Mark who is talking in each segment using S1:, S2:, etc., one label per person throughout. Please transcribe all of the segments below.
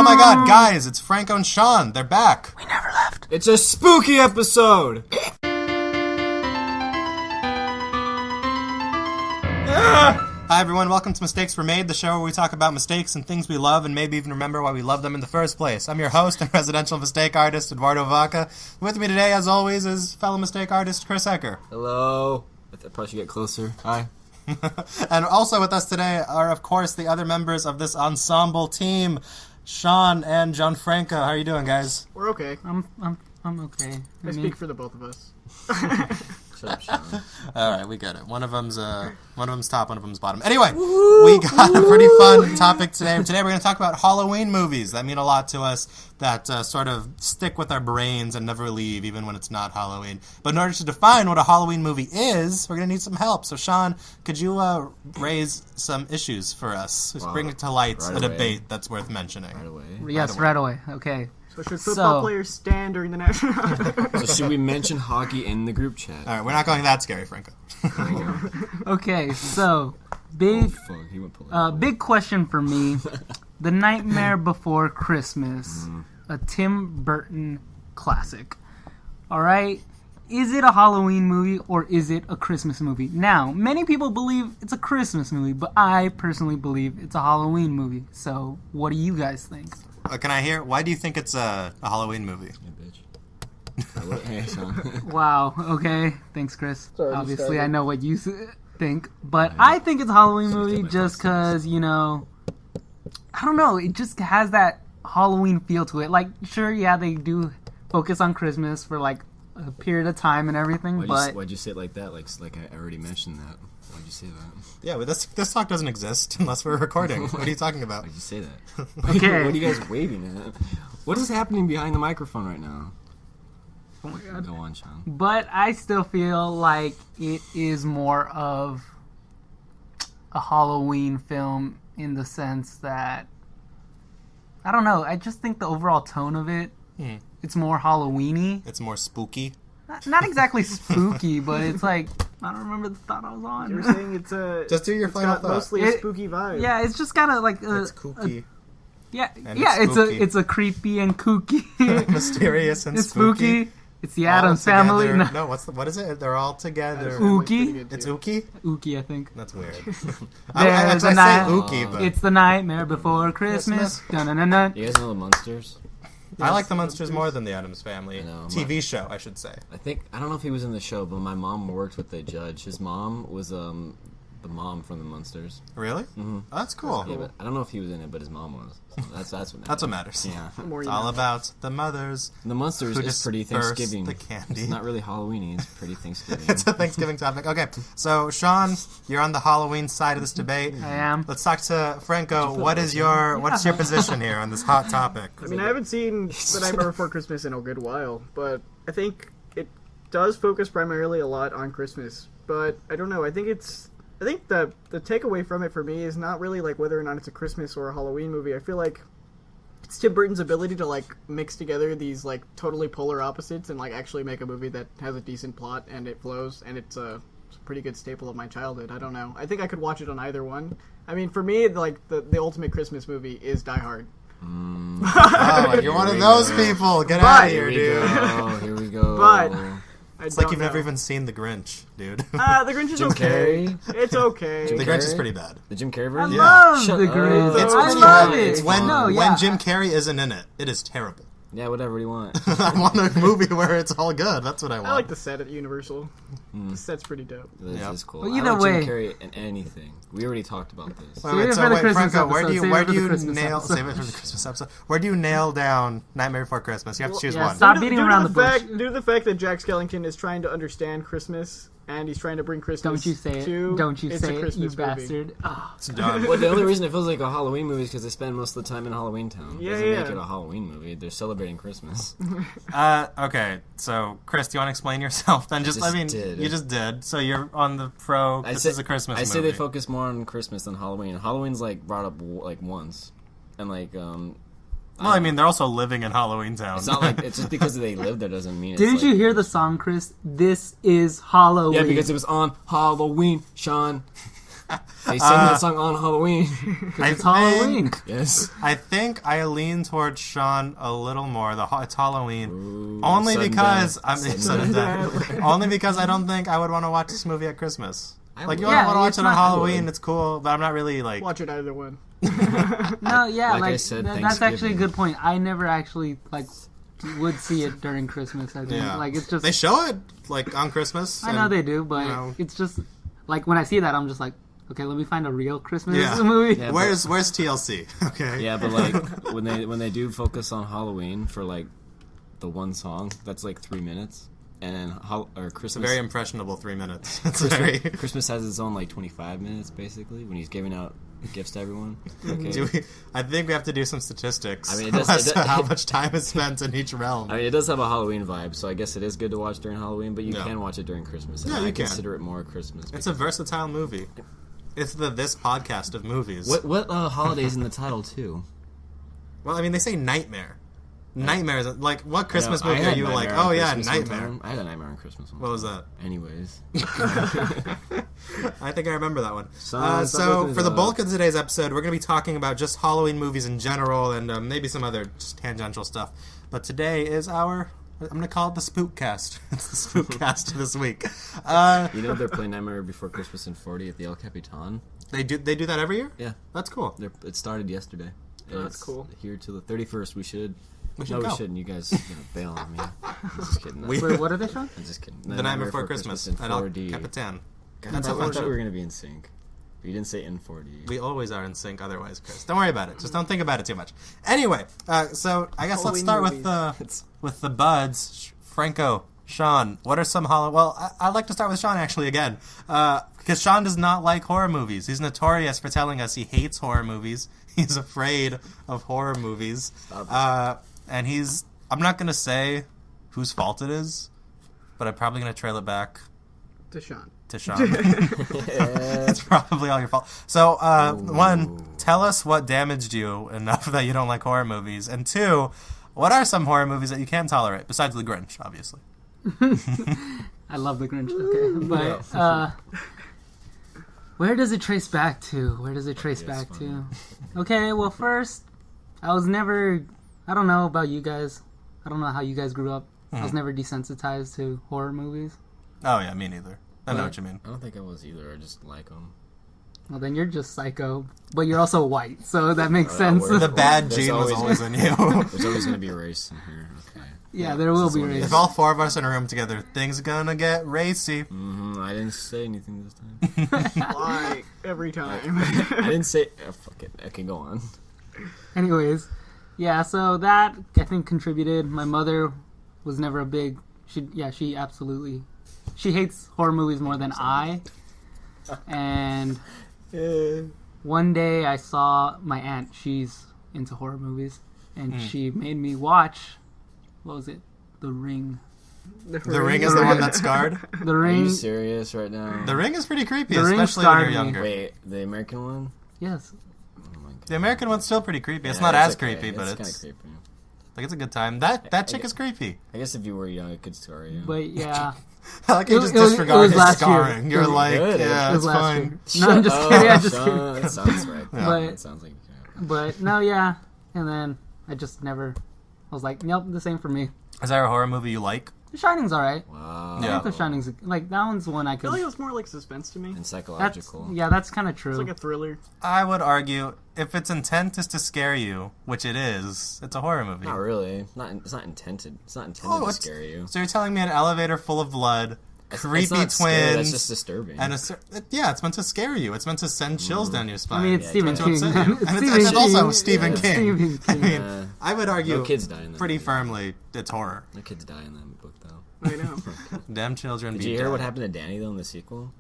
S1: my god, guys, it's Franco and Sean. They're back.
S2: We never left.
S3: It's a spooky episode.
S1: Hi everyone, welcome to Mistakes Were Made, the show where we talk about mistakes and things we love and maybe even remember why we love them in the first place. I'm your host and residential mistake artist, Eduardo Vaca. With me today, as always, is fellow mistake artist, Chris Ecker.
S3: Hello. I probably should get closer. Hi.
S1: And also with us today are, of course, the other members of this ensemble team, Sean and Gianfranco. How are you doing, guys?
S2: We're okay.
S4: I'm okay.
S2: I speak for the both of us.
S3: Shut up, Sean.
S1: All right, we get it. One of them's top, one of them's bottom. Anyway, we got a pretty fun topic today. Today we're going to talk about Halloween movies that mean a lot to us, that sort of stick with our brains and never leave, even when it's not Halloween. But in order to define what a Halloween movie is, we're going to need some help. So, Sean, could you raise some issues for us? Just bring it to light, a debate that's worth mentioning.
S3: Right away.
S4: Yes, right away. Okay.
S2: So should football players stand during the national
S3: So should we mention hockey in the group chat?
S1: All right, we're not going that scary, Franco.
S4: Okay, so big question for me. The Nightmare Before Christmas, a Tim Burton classic. All right? Is it a Halloween movie or is it a Christmas movie? Now, many people believe it's a Christmas movie, but I personally believe it's a Halloween movie. So, what do you guys think?
S1: Can I hear, why do you think it's a Halloween movie?
S3: Yeah, bitch. Hey, Sean.
S4: Wow, okay. Thanks, Chris.
S2: Sorry,
S4: Obviously, I know what you think, but I think it's a Halloween movie just because, I don't know, it just has that Halloween feel to it. Like, sure, yeah, they do focus on Christmas for, like, a period of time and everything,
S3: Why'd you say it like that? Like I already mentioned that. Why'd you say that?
S1: Yeah, but this talk doesn't exist unless we're recording. What are you talking about?
S3: Why'd you say that?
S4: Okay.
S3: What are you guys waving at? What is happening behind the microphone right now?
S4: Oh my god.
S3: Go on, Sean.
S4: But I still feel like it is more of a Halloween film in the sense that, I don't know, I just think the overall tone of it, it's more Halloween-y.
S1: It's more spooky.
S4: Not exactly spooky, but it's like, I don't remember the thought I was on.
S2: You were saying it's a...
S1: Just do your final thought.
S2: Mostly a spooky vibe.
S4: Yeah, it's just kind of like
S1: it's kooky.
S4: It's a creepy and kooky.
S1: Mysterious and
S4: it's
S1: spooky.
S4: It's the Addams Family.
S1: No, what is it? They're all together.
S4: Ookie.
S1: It's Ookie?
S4: Ookie, I think.
S1: That's weird. I say Ookie, but...
S4: It's the Nightmare Before Christmas. Dun-dun-dun-dun.
S3: You guys know the Munsters?
S1: I like the Munsters more than the Addams Family. TV show, I should say.
S3: I don't know if he was in the show, but my mom worked with the judge. His mom was the mom from the Munsters.
S1: Really?
S3: Mm-hmm.
S1: Oh, that's cool.
S3: Yeah, but I don't know if he was in it, but his mom was. So that's what matters.
S1: That's what matters.
S3: Yeah.
S1: It's all about the mothers.
S3: The Munsters is pretty Thanksgiving.
S1: The candy.
S3: It's not really Halloween-y. It's pretty Thanksgiving.
S1: It's a Thanksgiving topic. Okay, so Sean, you're on the Halloween side of this debate.
S4: I am.
S1: Let's talk to Franco. What's your position here on this hot topic?
S2: I mean, I haven't seen The Nightmare Before Christmas in a good while, but I think it does focus primarily a lot on Christmas. But I don't know. I think the takeaway from it for me is not really like whether or not it's a Christmas or a Halloween movie. I feel like it's Tim Burton's ability to like mix together these like totally polar opposites and like actually make a movie that has a decent plot and it flows, and it's a pretty good staple of my childhood. I don't know. I think I could watch it on either one. I mean, for me, like the ultimate Christmas movie is Die Hard.
S1: Oh, you're one of those people. Get out of here, dude.
S3: Here we go.
S2: But
S1: it's like you've never even seen The Grinch, dude.
S2: The Grinch is okay.
S3: Carrey?
S2: It's okay.
S1: The Grinch is pretty bad.
S3: The Jim Carrey
S4: I
S3: version?
S4: love
S3: Shut
S4: the Grinch.
S3: up.
S1: It's
S4: I
S1: pretty
S4: love
S1: bad.
S4: it.
S1: It's when Jim Carrey isn't in it. It is terrible.
S3: Yeah, whatever. What do you want?
S1: I want a movie where it's all good. That's what I want.
S2: I like the set at Universal. The set's pretty dope.
S3: This is cool.
S4: But
S3: I
S4: either
S3: like
S4: way,
S3: Jim Carrey in anything. We already talked about this.
S1: Wait, Franco, where do you nail? Save it for the Christmas episode. Where do you nail down Nightmare Before Christmas? You have to choose one.
S4: Stop beating around the bush.
S2: Due to the fact that Jack Skellington is trying to understand Christmas and he's trying to bring Christmas.
S4: Don't you say
S2: to,
S4: it? Don't you
S2: it's
S4: say
S2: a
S4: it,
S2: Christmas
S4: you
S2: movie.
S4: bastard! Oh.
S1: It's done.
S3: Well, the only reason it feels like a Halloween movie is because they spend most of the time in Halloween Town.
S2: Yeah,
S3: doesn't
S2: yeah.
S3: make it a Halloween movie. They're celebrating Christmas.
S1: Okay, so Chris, do you want to explain yourself? Then you just did. So you're on the pro. This is a Christmas movie.
S3: I say they focus more on Christmas than Halloween. Halloween's like brought up like once, and like
S1: Well, I mean, they're also living in Halloween Town.
S3: It's not like it's just because they live there doesn't mean.
S4: Didn't
S3: it's
S4: you
S3: like,
S4: hear the song, Chris? This is Halloween.
S3: Yeah, because it was on Halloween, Sean. They sing that song on Halloween.
S4: It's Halloween.
S3: Yes.
S1: I think I lean towards Sean a little more. It's Halloween.
S3: Ooh,
S1: only
S3: sudden
S1: because
S3: death.
S1: sudden death. Only because I don't think I would want to watch this movie at Christmas. Like, you
S3: would.
S1: want to watch
S4: it's
S1: it on
S4: not-
S1: Halloween, it's cool, but I'm not really like.
S2: Watch it either one.
S4: No, yeah,
S3: Like I
S4: like,
S3: said,
S4: that's actually a
S3: Thanksgiving.
S4: good point. I never actually like would see it during Christmas. I think
S1: Yeah.
S4: like it's just
S1: They show it like on Christmas.
S4: I know
S1: and-
S4: they do, but
S1: you know.
S4: it's just like when I see that, I'm just like, okay, let me find a real Christmas
S1: Yeah.
S4: movie.
S3: Yeah.
S1: Where's TLC? Okay.
S3: Yeah, but like when they do focus on Halloween for like the one song, that's like 3 minutes, and then
S1: It's a
S3: Christmas.
S1: very impressionable 3 minutes. It's very.
S3: Christmas has its own like 25 minutes basically when he's giving out gifts to everyone. Okay.
S1: I think we have to do some statistics
S3: I mean, it does-
S1: as
S3: it
S1: to
S3: does-
S1: how much time is spent in each realm.
S3: I mean, it does have a Halloween vibe, so I guess it is good to watch during Halloween, but you
S1: Yeah.
S3: can watch it during Christmas. And
S1: Yeah,
S3: I
S1: you can.
S3: consider it more Christmas.
S1: It's a versatile movie. It's this podcast of movies.
S3: What holidays in the title too?
S1: Well, I mean, they say Nightmare. Nightmare is like what Christmas
S3: I
S1: movie
S3: had
S1: are you
S3: Nightmare
S1: like?
S3: on
S1: Oh yeah,
S3: Christmas one
S1: Nightmare.
S3: time. I had a Nightmare on Christmas one.
S1: What was that?
S3: Anyways.
S1: I think I remember that one.
S3: Stop
S1: So
S3: looking
S1: for
S3: it
S1: the
S3: up.
S1: bulk of today's episode, we're going to be talking about just Halloween movies in general and maybe some other just tangential stuff. But today is I'm going to call it the Spookcast. It's the Spookcast this week.
S3: You know they're playing Nightmare Before Christmas in 40 at the El Capitan?
S1: They do that every year?
S3: Yeah.
S1: That's cool.
S3: It started yesterday.
S2: Oh, that's
S3: It's
S2: cool.
S3: Here till the 31st. We should
S1: should
S3: no,
S1: go.
S3: we shouldn't. You guys bail on me. I'm just kidding.
S1: We-
S4: Wait, what are they showing?
S3: I'm just kidding.
S1: The Night Before Christmas
S3: in
S1: at El
S3: 4D.
S1: Capitan.
S3: God,
S1: That's
S3: I
S1: a fun
S3: thought
S1: show.
S3: we were going to be in sync. But you didn't say in 4D.
S1: We always are in sync otherwise, Chris. Don't worry about it. Just don't think about it too much. Anyway, so I guess let's
S2: Halloween
S1: start
S2: movies.
S1: with the buds. Franco, Sean, what are some Well, I'd like to start with Sean actually again. Because Sean does not like horror movies. He's notorious for telling us he hates horror movies. He's afraid of horror movies. And I'm not going to say whose fault it is, but I'm probably going to trail it back
S2: To Sean.
S1: to Sean. It's probably all your fault. So, one, tell us what damaged you enough that you don't like horror movies. And two, what are some horror movies that you can tolerate, besides The Grinch, obviously?
S4: I love The Grinch. Okay, but where does it trace back to? Okay, well, first, I was never. I don't know about you guys. I don't know how you guys grew up. I was never desensitized to horror movies.
S1: Oh, yeah, me neither. I know what you mean.
S3: I don't think I was either. I just like them.
S4: Well, then you're just psycho, but you're also white, so that makes sense.
S3: word.
S1: The bad
S3: There's
S1: gene was
S3: always-
S1: always in you.
S3: There's always going to be a race in here. Okay.
S4: Yeah, there will be race.
S1: If all four of us are in a room together, things are gonna get racy.
S3: I didn't say anything this time.
S2: Like, every time.
S3: I didn't say... fuck it. I can go on.
S4: Anyways, yeah, so that I think contributed. My mother was never a big. She absolutely. She hates horror movies more than I. And one day I saw my aunt. She's into horror movies, and she made me watch. What was it? The Ring.
S1: The Ring is the one that's scarred.
S4: The
S3: Are
S4: Ring.
S3: you serious right now?
S1: The Ring is pretty creepy,
S4: The Ring
S1: especially when you're
S4: scarred me.
S1: younger.
S3: Wait, the American one?
S4: Yes.
S3: Oh my god.
S1: The American one's still pretty creepy. It's
S3: Yeah,
S1: not as
S3: okay.
S1: creepy, but
S3: It's
S1: it's
S3: kind of creepy.
S1: like it's a good time. That chick is creepy.
S3: I guess if you were young, it could scar you.
S4: But yeah,
S1: I like you just
S4: it was
S1: disregarded
S4: last year.
S1: scarring. You're
S4: It was-
S1: like,
S3: Good.
S1: yeah,
S4: it
S1: it's
S4: was last
S1: fine.
S4: year. No, I'm just kidding. I'm just
S3: Sean,
S4: kidding.
S3: That sounds right.
S4: But-
S3: That sounds like you can.
S4: But no, yeah, and then I just never. I was like, nope, the same for me.
S1: Is there a horror movie you like?
S4: The Shining's alright.
S3: Wow.
S1: Yeah.
S4: I think The Shining's like that one's one I
S2: I feel
S4: could.
S2: like it's more like suspense to me.
S3: And
S2: It's
S3: psychological.
S4: That's kind of true.
S2: like a thriller.
S1: I would argue if its intent is to scare you, which it is, it's a horror movie.
S3: Not really. It's not intended. It's not intended to
S1: it's-
S3: scare you.
S1: So you're telling me an elevator full of blood, creepy
S3: It's not
S1: twins,
S3: scary, that's just disturbing.
S1: and it's meant to scare you. It's meant to send chills down your spine.
S4: I mean, it's
S3: Yeah,
S4: Stephen
S1: it's
S4: King.
S1: meant to upset you.
S4: It's
S1: And
S4: Stephen
S1: it's also
S4: King.
S1: Stephen
S4: It's
S1: King.
S4: Stephen
S1: I
S4: King.
S1: mean, I would argue
S3: No kids die in that
S1: pretty
S3: movie.
S1: firmly it's horror.
S3: No kids die in that book, though.
S2: I know.
S1: Damn children
S3: Did
S1: be
S3: you hear
S1: dead.
S3: what happened to Danny, though, in the sequel?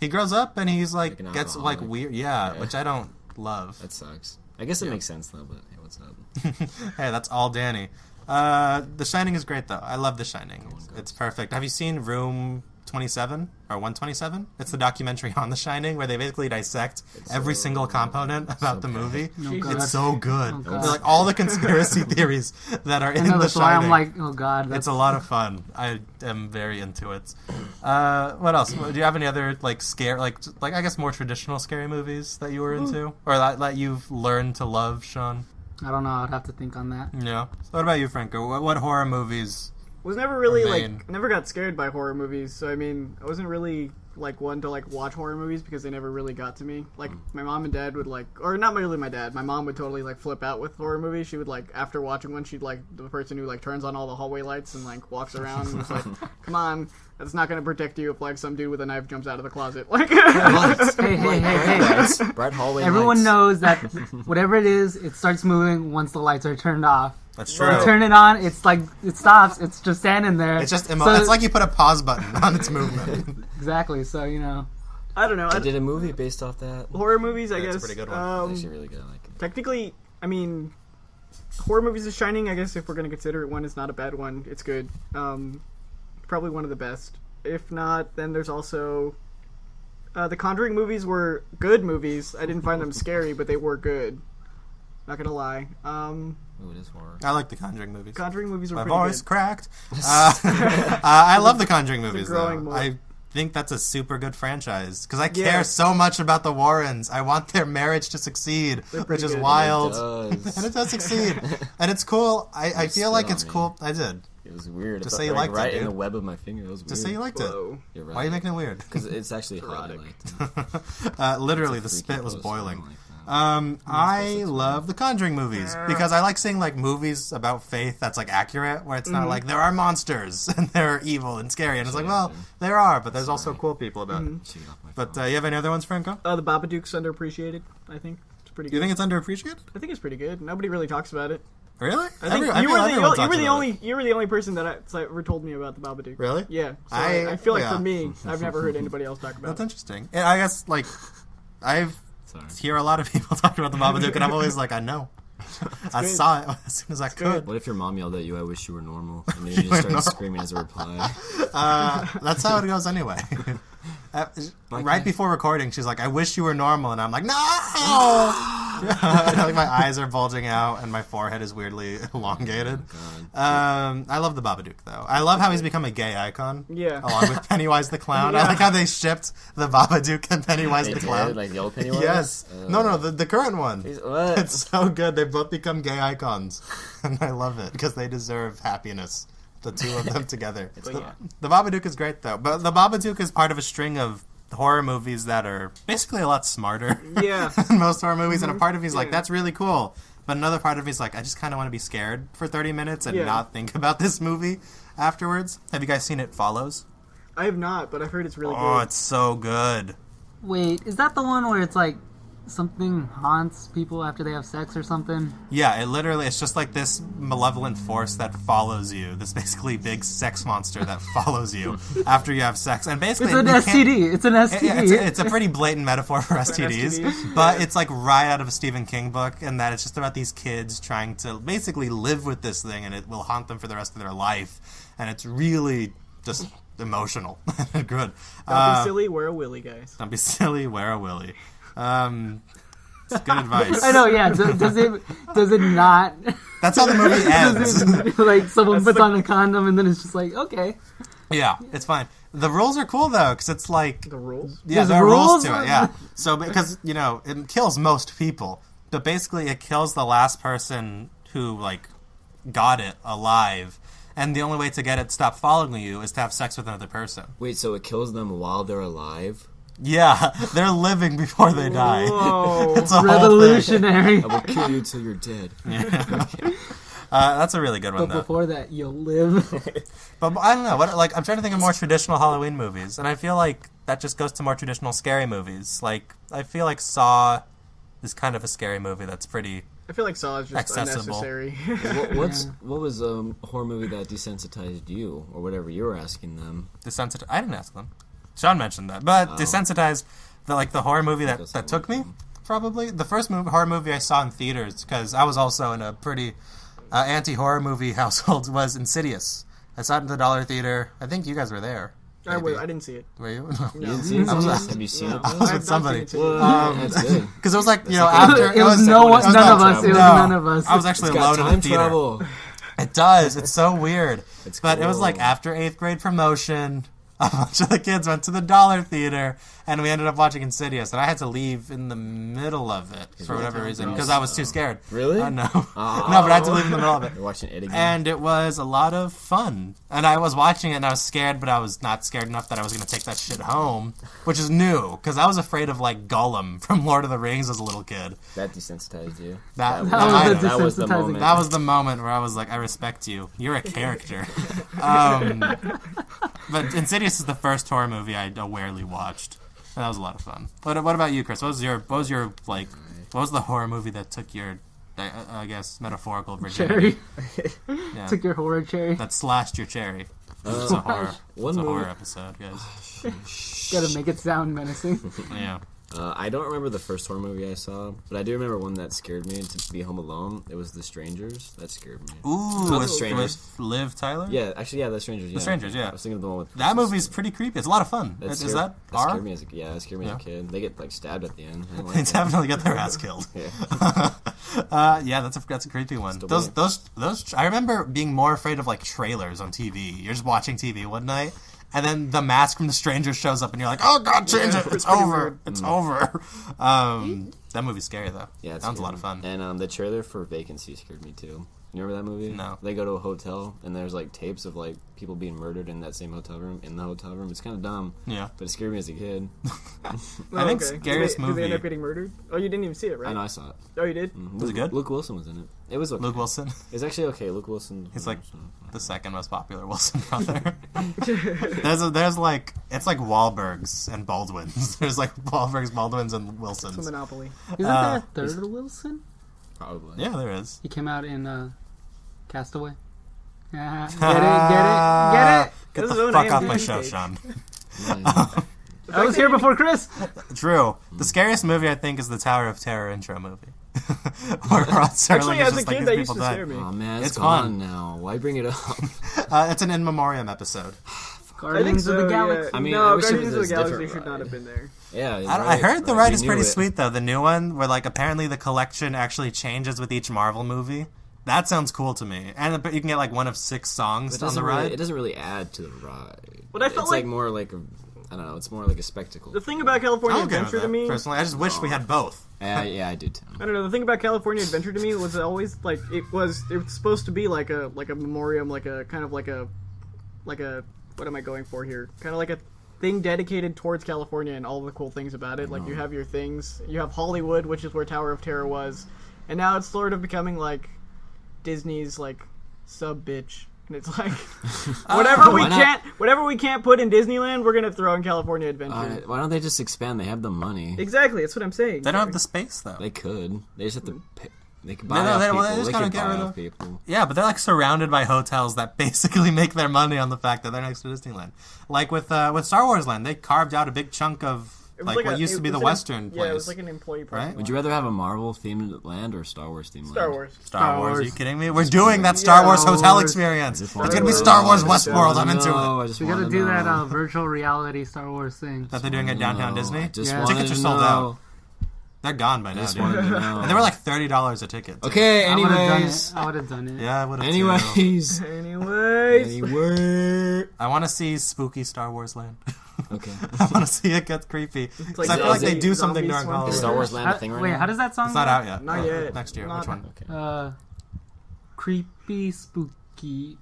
S1: He grows up and he's like
S3: Like an
S1: gets like
S3: alcoholic.
S1: weird, yeah,
S3: Yeah.
S1: which I don't love.
S3: That sucks. I guess it makes sense, though, but hey, what's up?
S1: Hey, that's all Danny. The Shining is great though. I love The Shining. It's perfect. Have you seen Room 27 or 127. It's the documentary on The Shining where they basically dissect every single component about the movie. It's so good. They're like all the conspiracy theories that are in The
S4: that's
S1: Shining.
S4: why I'm like, oh god.
S1: It's a lot of fun. I am very into it. What else? Do you have any other like scare, like I guess more traditional scary movies that you were into, or that you've learned to love, Sean?
S4: I don't know. I'd have to think on that.
S1: Yeah. So what about you, Franco? What horror movies?
S2: Was never really never got scared by horror movies. So I mean, I wasn't really like one to like watch horror movies because they never really got to me. Like my mom and dad would like, or not really my dad. My mom would totally like flip out with horror movies. She would like after watching one, she'd like the person who like turns on all the hallway lights and like walks around and was like, "Come on, that's not going to protect you if like some dude with a knife jumps out of the closet." Like,
S4: hey.
S3: Bright hallway
S4: Everyone
S3: lights.
S4: knows that whatever it is, it starts moving once the lights are turned off.
S1: That's true.
S4: You turn it on, it's like it stops. It's just standing there.
S1: It's just it's like you put a pause button on its movement.
S4: Exactly. So
S2: I don't know.
S3: I did a movie based off that.
S2: Horror movies, I guess.
S1: That's a pretty good one.
S3: It's actually really good. I like it.
S2: Technically, I mean, horror movies is Shining. I guess if we're gonna consider it one, it's not a bad one. It's good. Probably one of the best. If not, then there's also the Conjuring movies were good movies. I didn't find them scary, but they were good. Not gonna lie.
S3: Ooh, it is horror.
S1: I like the Conjuring movies.
S2: Conjuring movies were
S1: My
S2: pretty
S1: voice
S2: good.
S1: cracked. I love the Conjuring movies,
S2: growing
S1: though.
S2: more.
S1: I think that's a super good franchise because I care so much about the Warrens. I want their marriage to succeed, which is
S2: good.
S1: wild.
S3: And
S1: And it does succeed. And it's cool. I feel like it's cool. I did.
S3: It was weird.
S1: Just
S3: It
S1: say
S3: felt
S1: you
S3: like
S1: liked it,
S3: right in
S1: dude.
S3: the web of my finger. It was weird.
S1: Just say you liked
S2: Whoa.
S3: You're right.
S1: it. Why are you making it weird?
S3: Because it's actually hot. I
S2: Erotic.
S3: liked.
S1: Literally, the
S3: It's a
S1: spit
S3: freaky
S1: was
S3: poster,
S1: boiling.
S3: I like that.
S1: I love the Conjuring movies because I like seeing like movies about faith that's like accurate, where it's not like there are monsters and they're evil and scary, and it's like, well, there are, but there's also cool people about it.
S3: Shoot off my
S1: But
S3: phone.
S1: you have any other ones, Franco?
S2: The Babadook's underappreciated. I think it's pretty good.
S1: You think it's underappreciated?
S2: I think it's pretty good. Nobody really talks about it.
S1: Really?
S2: I think
S1: I
S2: you
S1: feel
S2: were
S1: everyone
S2: the
S1: talks about it.
S2: you were the only person that ever told me about the Babadook.
S1: Really?
S2: Yeah. So
S1: I-
S2: I feel like
S1: yeah.
S2: for me, I've never heard anybody else talk about
S1: That's
S2: it.
S1: interesting. And I guess like I've
S3: Sorry.
S1: hear a lot of people talk about the Babadook, and I'm always like, I know. I
S2: good.
S1: saw it as soon as I could.
S3: What if your mom yelled at you, "I wish you were normal," and then you just started screaming as a reply?
S1: That's how it goes anyway. Right before recording, she's like, "I wish you were normal," and I'm like, "No!" Like my eyes are bulging out and my forehead is weirdly elongated. I love the Babadook though. I love how he's become a gay icon.
S2: Yeah.
S1: Along with Pennywise the Clown. I like how they shipped the Babadook and Pennywise
S3: They
S1: the
S3: did,
S1: Clown.
S3: like the old Pennywise.
S1: Yes. No, the current one.
S3: What?
S1: It's so good. They've both become gay icons, and I love it because they deserve happiness. The two of them together. The Babadook is great though, but the Babadook is part of a string of horror movies that are basically a lot smarter
S2: Yeah.
S1: than most horror movies. And a part of me's like, that's really cool, but another part of me's like, I just kind of want to be scared for 30 minutes and not think about this movie afterwards. Have you guys seen It Follows?
S2: I have not, but I've heard it's really
S1: Oh,
S2: good.
S1: it's so good.
S4: wait, is that the one where it's like something haunts people after they have sex or something?
S1: Yeah, it's just like this malevolent force that follows you. This basically big sex monster that follows you after you have sex. And basically,
S4: It's an STD. It's an STD.
S1: Yeah, it's a pretty blatant metaphor for STDs,
S2: STDs,
S1: but it's like right out of a Stephen King book, and that it's just about these kids trying to basically live with this thing, and it will haunt them for the rest of their life. And it's really just emotional. Good.
S2: Don't be silly, wear a willy, guys.
S1: Don't be silly, wear a willy. It's good advice.
S4: I know, yeah. Does it not?
S1: That's how the movie ends.
S4: Like someone puts on a condom and then it's just like, okay.
S1: Yeah, it's fine. The rules are cool though, because it's like
S2: The rules?
S1: yeah,
S4: There's
S1: there are rules
S4: rules?
S1: to it. Yeah, so because it kills most people, but basically it kills the last person who like got it alive, and the only way to get it to stop following you is to have sex with another person.
S3: Wait, so it kills them while they're alive?
S1: Yeah, they're living before they die.
S2: Whoa.
S1: It's a whole thing.
S4: Revolutionary.
S3: I will kill you till you're dead.
S1: That's a really good one
S4: But
S1: though.
S4: before that, you'll live.
S1: But I don't know. I'm trying to think of more traditional Halloween movies, and I feel like that just goes to more traditional scary movies. Like I feel like Saw is kind of a scary movie that's pretty.
S2: I feel like Saw is just
S1: Accessible.
S2: unnecessary.
S3: What was a horror movie that desensitized you, or whatever you were asking them?
S1: Desensitized. I didn't ask them. Sean mentioned that, but Desensitized, the horror movie that took me, probably the first horror movie I saw in theaters, because I was also in a pretty anti-horror movie household, was Insidious. I saw it in the Dollar Theater. I think you guys were there.
S2: I didn't see it.
S1: Were you?
S3: You didn't see it? Have you seen it?
S1: I was with somebody.
S3: That's good.
S1: Because it was like, after...
S4: It was none of us.
S1: I was actually alone in the theater.
S3: Travel.
S1: It does. It's so weird.
S3: But
S1: it was like after 8th grade promotion, a bunch of the kids went to the Dollar Theater, and we ended up watching Insidious, and I had to leave in the middle of it for whatever reason, because I was too scared.
S3: Really?
S1: No. No, but I had to leave in the middle of it.
S3: You're watching it again?
S1: And it was a lot of fun. And I was watching it, and I was scared, but I was not scared enough that I was going to take that shit home, which is new, because I was afraid of, like, Gollum from Lord of the Rings as a little kid.
S3: That desensitized you.
S1: That
S3: was the moment.
S1: That was the moment where I was like, I respect you. You're a character. But Insidious is the first horror movie I awarely watched. And that was a lot of fun. What about you, Chris? What was the horror movie that took your, I guess, metaphorical virginity?
S4: Cherry. Yeah. Took your horror cherry.
S1: That slashed your cherry. It's a horror. It's a horror episode, guys.
S4: Gotta make it sound menacing.
S1: Yeah.
S3: I don't remember the first horror movie I saw, but I do remember one that scared me, to be home alone. It was The Strangers. That scared me.
S1: Ooh,
S3: The Strangers.
S1: With Liv Tyler?
S3: Yeah, actually, The Strangers. Yeah.
S1: The Strangers, yeah.
S3: I was thinking of the one with...
S1: That movie's pretty creepy. It's a lot of fun. Is that R?
S3: scared me as a kid. They get, like, stabbed at the end.
S1: They definitely get their ass killed. Yeah. That's a creepy one. Those I remember being more afraid of, like, trailers on TV. You're just watching TV one night, and then the mask from The Stranger shows up, and you're like, "Oh God, change it! It's over! It's over!" That movie's scary though.
S3: Yeah,
S1: sounds a lot of fun.
S3: And the trailer for Vacancy scared me too. You remember that movie?
S1: No.
S3: They go to a hotel, and there's like tapes of like people being murdered in that same hotel room. It's kind of dumb.
S1: Yeah,
S3: but it scared me as a kid.
S1: I think scariest movie.
S2: Did they end up getting murdered? Oh, you didn't even see it, right?
S3: I know, I saw it.
S2: Oh, you did?
S3: Mm-hmm.
S1: Was it good?
S3: Luke Wilson was in it. It was okay.
S1: Luke Wilson.
S3: It's actually okay. Luke Wilson.
S1: He's like the second most popular Wilson brother. there's like it's like Wahlbergs and Baldwins. There's like Wahlbergs, Baldwins, and Wilsons.
S2: It's a monopoly.
S4: Isn't there a third Wilson?
S3: Probably.
S1: Yeah, there is.
S4: He came out in Castaway. Get it?
S1: Get the fuck off my show, Sean.
S4: I was here before Chris.
S1: True. The scariest movie, I think, is the Tower of Terror intro movie. Where Rod Serling
S2: Actually,
S1: is
S2: as a
S1: just like,
S2: kid,
S1: these
S2: that used
S1: people
S2: to
S1: died.
S2: scare me.
S3: Oh man,
S1: It's
S3: gone
S1: fun.
S3: now. Why bring it up?
S1: It's an in memoriam episode.
S4: Guardians of the Galaxy.
S2: Yeah.
S3: I mean,
S2: no,
S3: I wish it
S2: Guardians of
S3: was
S2: the
S3: a
S2: Galaxy
S3: different
S2: should not
S3: ride.
S2: have been there.
S3: Yeah,
S1: I heard the ride is pretty
S3: it.
S1: sweet, though. The new one, where like apparently the collection actually changes with each Marvel movie. That sounds cool to me. And you can get like one of 6 songs on the ride.
S3: It doesn't really add to the ride.
S2: But I felt
S3: it's like more like I don't know. It's more like a spectacle.
S2: The thing about California
S1: I'm okay with
S2: Adventure to
S1: that,
S2: me,
S1: personally, I just wish we had both.
S3: Yeah, I do too.
S2: I don't know. The thing about California Adventure to me was always like it was supposed to be like a memoriam, like a kind of like a what am I going for here? Kind of like a thing dedicated towards California and all the cool things about it. Like you have your things, you have Hollywood, which is where Tower of Terror was, and now it's sort of becoming like Disney's like sub bitch. And it's like whatever we can't put in Disneyland, we're gonna throw in California Adventure.
S3: Why don't they just expand? They have the money.
S2: Exactly, that's what I'm saying.
S1: They don't have the space, though.
S3: They could. They just have to pay. They could buy
S1: No,
S3: off
S1: they
S3: people.
S1: just
S3: They
S1: gotta
S3: could
S1: get
S3: buy
S1: rid
S3: off
S1: of-
S3: people.
S1: Yeah, but they're like surrounded by hotels that basically make their money on the fact that they're next to Disneyland. Like with Star Wars Land, they carved out a big chunk of like what used to be the Western place.
S2: Yeah, it was like an employee parking
S1: Right?
S2: lot.
S3: Would you rather have a Marvel themed land or a Star Wars themed land?
S2: Star Wars.
S1: Star Wars. Are you kidding me? We're doing that Star Wars
S4: Star
S1: hotel
S4: Wars.
S1: experience. It's
S3: wanna
S1: gonna be
S3: know.
S1: Star Wars
S3: I just
S1: Westworld.
S3: wanna
S1: I'm into
S3: know.
S1: it.
S3: I just
S4: We gotta
S3: wanna
S4: do
S3: know.
S4: that virtual reality Star Wars thing.
S1: That they're doing at Downtown Disney.
S3: I just
S4: Yeah.
S3: wanted
S1: Tickets are
S3: to
S1: sold
S3: know.
S1: out. They're gone by now,
S3: just
S1: dude.
S3: wanted to know.
S1: And they were like $30 a ticket. too.
S3: Okay,
S4: I would have done
S3: anyways.
S4: it. I would have done it.
S1: Yeah, I would have.
S3: Anyways.
S2: Anyways.
S1: I want to see spooky Star Wars Land.
S3: Okay.
S1: I want to see it get creepy. 'Cause I feel like they do something during
S2: zombies
S1: Halloween.
S3: Is Star Wars Land a thing right
S4: Wait,
S3: now?
S4: how does that song
S1: It's not
S4: go?
S1: out yet.
S2: Not yet.
S1: Next year.
S2: Not-
S1: Which one?
S3: Okay.
S4: Creepy, spooky.